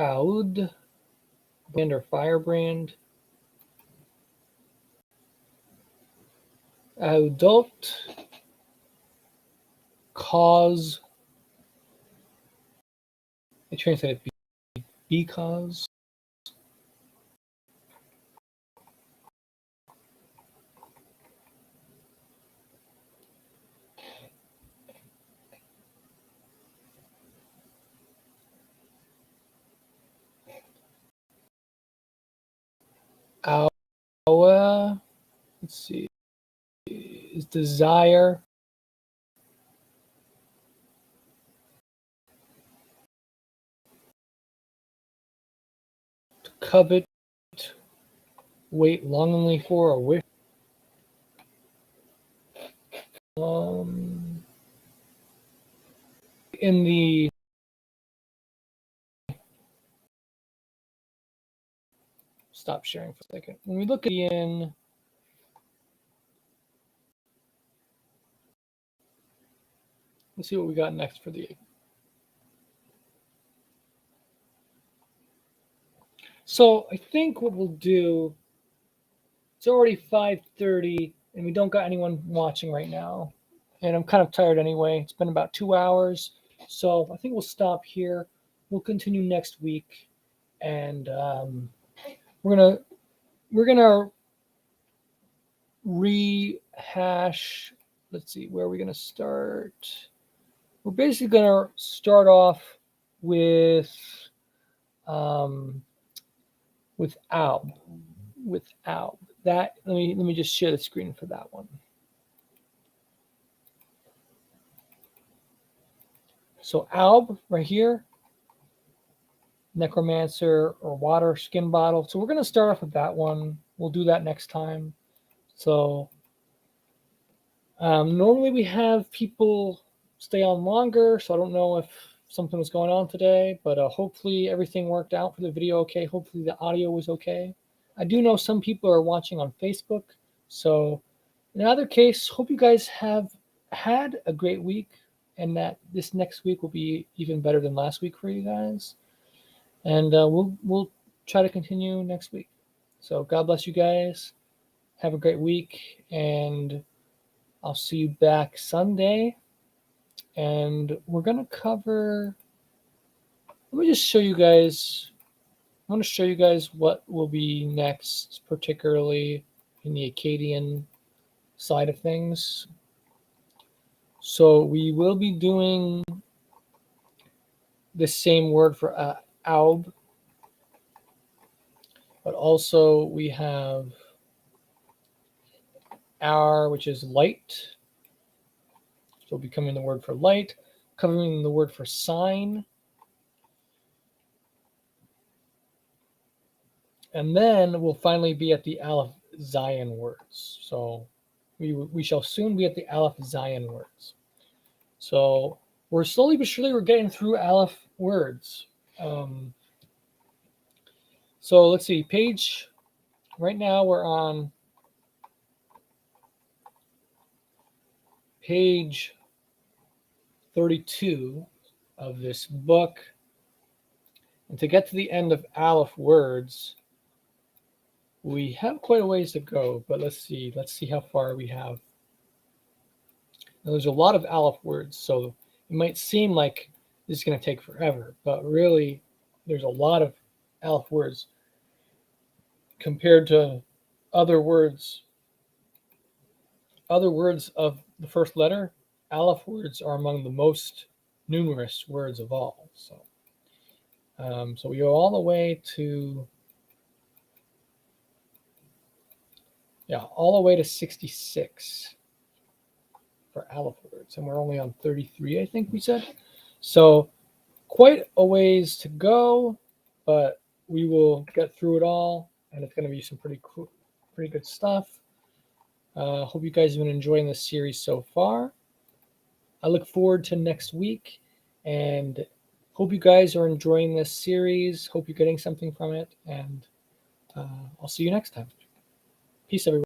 Oud, brand or firebrand. Oudot, cause. I translate it because. Aua, let's see, is desire. To covet, wait longingly for, or wish. Um, in the stop sharing for a second. When we look at in, let's see what we got next for the. So I think what we'll do. It's already 5:30, and we don't got anyone watching right now. And I'm kind of tired anyway. It's been about 2 hours, so I think we'll stop here. We'll continue next week, and we're gonna we're gonna rehash. Let's see, where are we gonna start? We're basically gonna start off with um, with Alb, with Alb. That let me just share the screen for that one. So Alb right here, necromancer or water skin bottle. So we're gonna start off with that one. We'll do that next time. So normally we have people stay on longer, so I don't know if something was going on today, but hopefully everything worked out for the video okay. Hopefully the audio was okay. I do know some people are watching on Facebook, so in either case, hope you guys have had a great week and that this next week will be even better than last week for you guys. And we'll try to continue next week. So God bless you guys. Have a great week, and I'll see you back Sunday. And we're gonna cover. Let me just show you guys. I want to show you guys what will be next, particularly in the Akkadian side of things. So we will be doing the same word for Aub, but also we have our, which is light. So becoming the word for light, covering the word for sign. And then we'll finally be at the Aleph Zion words. So we shall soon be at the Aleph Zion words. So we're slowly but surely we're getting through Aleph words. So let's see, page, right now we're on page 32 of this book. And to get to the end of Aleph words, we have quite a ways to go, but let's see how far we have. Now, there's a lot of Aleph words, so it might seem like this is going to take forever, but really there's a lot of Aleph words compared to other words of the first letter. Aleph words are among the most numerous words of all. So we go all the way to all the way to 66 for Aleph words, and we're only on 33, I think we said. So quite a ways to go, but we will get through it all, and it's going to be some pretty good stuff. Hope you guys have been enjoying this series so far. I look forward to next week, and hope you guys are enjoying this series. Hope you're getting something from it, and I'll see you next time. Peace, everyone.